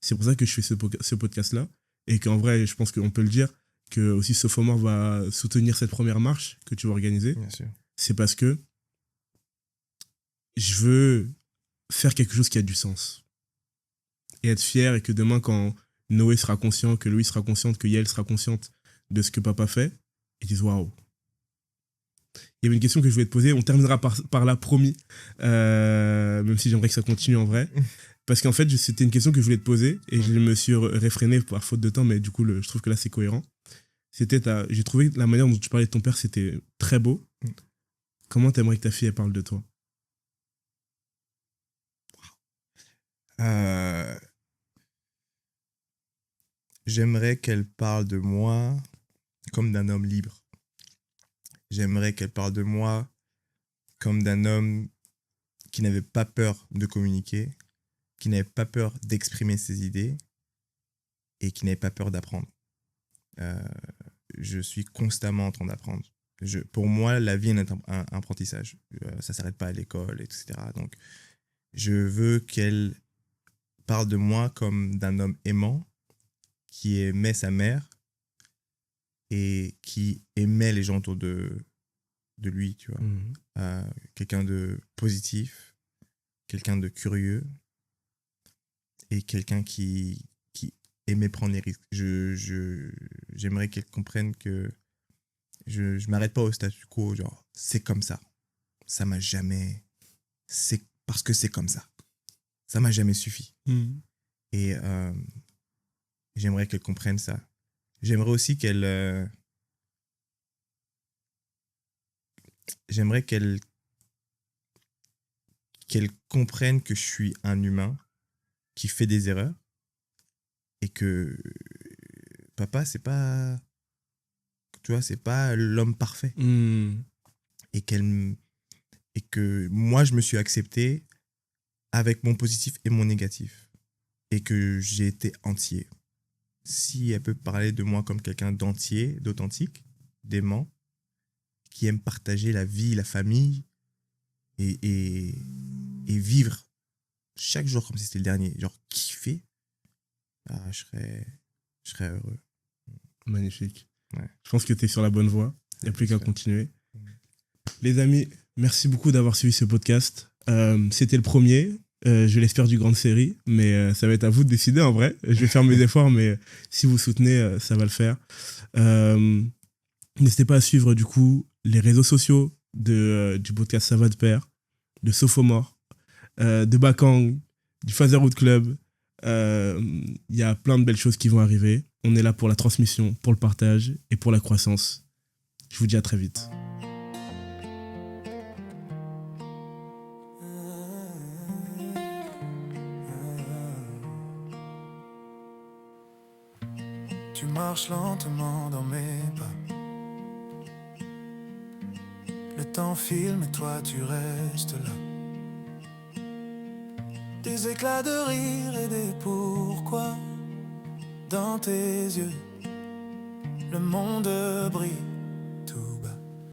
C'est pour ça que je fais ce podcast-là. Et qu'en vrai, je pense qu'on peut le dire, que aussi Sophomore va soutenir cette première marche que tu vas organiser. Bien sûr. C'est parce que je veux faire quelque chose qui a du sens. Et être fier, et que demain, quand Noé sera conscient, que Louis sera consciente, que Yael sera consciente de ce que papa fait, ils disent waouh. Il y avait une question que je voulais te poser, on terminera par là, promis, même si j'aimerais que ça continue en vrai. Parce qu'en fait, c'était une question que je voulais te poser et je me suis réfréné par faute de temps, mais du coup, je trouve que là, c'est cohérent. J'ai trouvé la manière dont tu parlais de ton père, c'était très beau. Comment t'aimerais que ta fille, elle parle de toi? J'aimerais qu'elle parle de moi comme d'un homme libre. J'aimerais qu'elle parle de moi comme d'un homme qui n'avait pas peur de communiquer, qui n'avait pas peur d'exprimer ses idées et qui n'avait pas peur d'apprendre. Je suis constamment en train d'apprendre. Pour moi, la vie est un apprentissage. Ça ne s'arrête pas à l'école, etc. Donc, je veux qu'elle parle de moi comme d'un homme aimant qui aimait sa mère et qui aimait les gens autour de lui, tu vois. Quelqu'un de positif, quelqu'un de curieux et quelqu'un qui aimait prendre les risques. J'aimerais qu'elle comprenne que je m'arrête pas au statu quo, genre, c'est comme ça. Ça m'a jamais... C'est parce que c'est comme ça. Ça m'a jamais suffi. Et j'aimerais qu'elle comprenne ça. J'aimerais aussi qu'elle... J'aimerais qu'elle comprenne que je suis un humain qui fait des erreurs et que papa, c'est pas... Tu vois, c'est pas l'homme parfait. Et que moi, je me suis accepté avec mon positif et mon négatif. Et que j'ai été entier. Si elle peut parler de moi comme quelqu'un d'entier, d'authentique, d'aimant, qui aime partager la vie, la famille, et vivre chaque jour comme si c'était le dernier, genre kiffer, je serais heureux. Magnifique. Ouais. Je pense que tu es sur la bonne voie. Il n'y a plus qu'à continuer. Les amis, merci beaucoup d'avoir suivi ce podcast. C'était le premier, je l'espère, du grande série, mais ça va être à vous de décider en vrai. Je vais faire mes efforts, mais si vous soutenez, ça va le faire. N'hésitez pas à suivre du coup les réseaux sociaux du podcast Ça va de pair, de Sophomore, de Bakang, du Fatherhood Club. Il y a plein de belles choses qui vont arriver. On est là pour la transmission, pour le partage et pour la croissance. Je vous dis à très vite. Tu marches lentement dans mes pas. Le temps file mais toi tu restes là. Des éclats de rire et des pourquoi dans tes yeux. Le monde brille.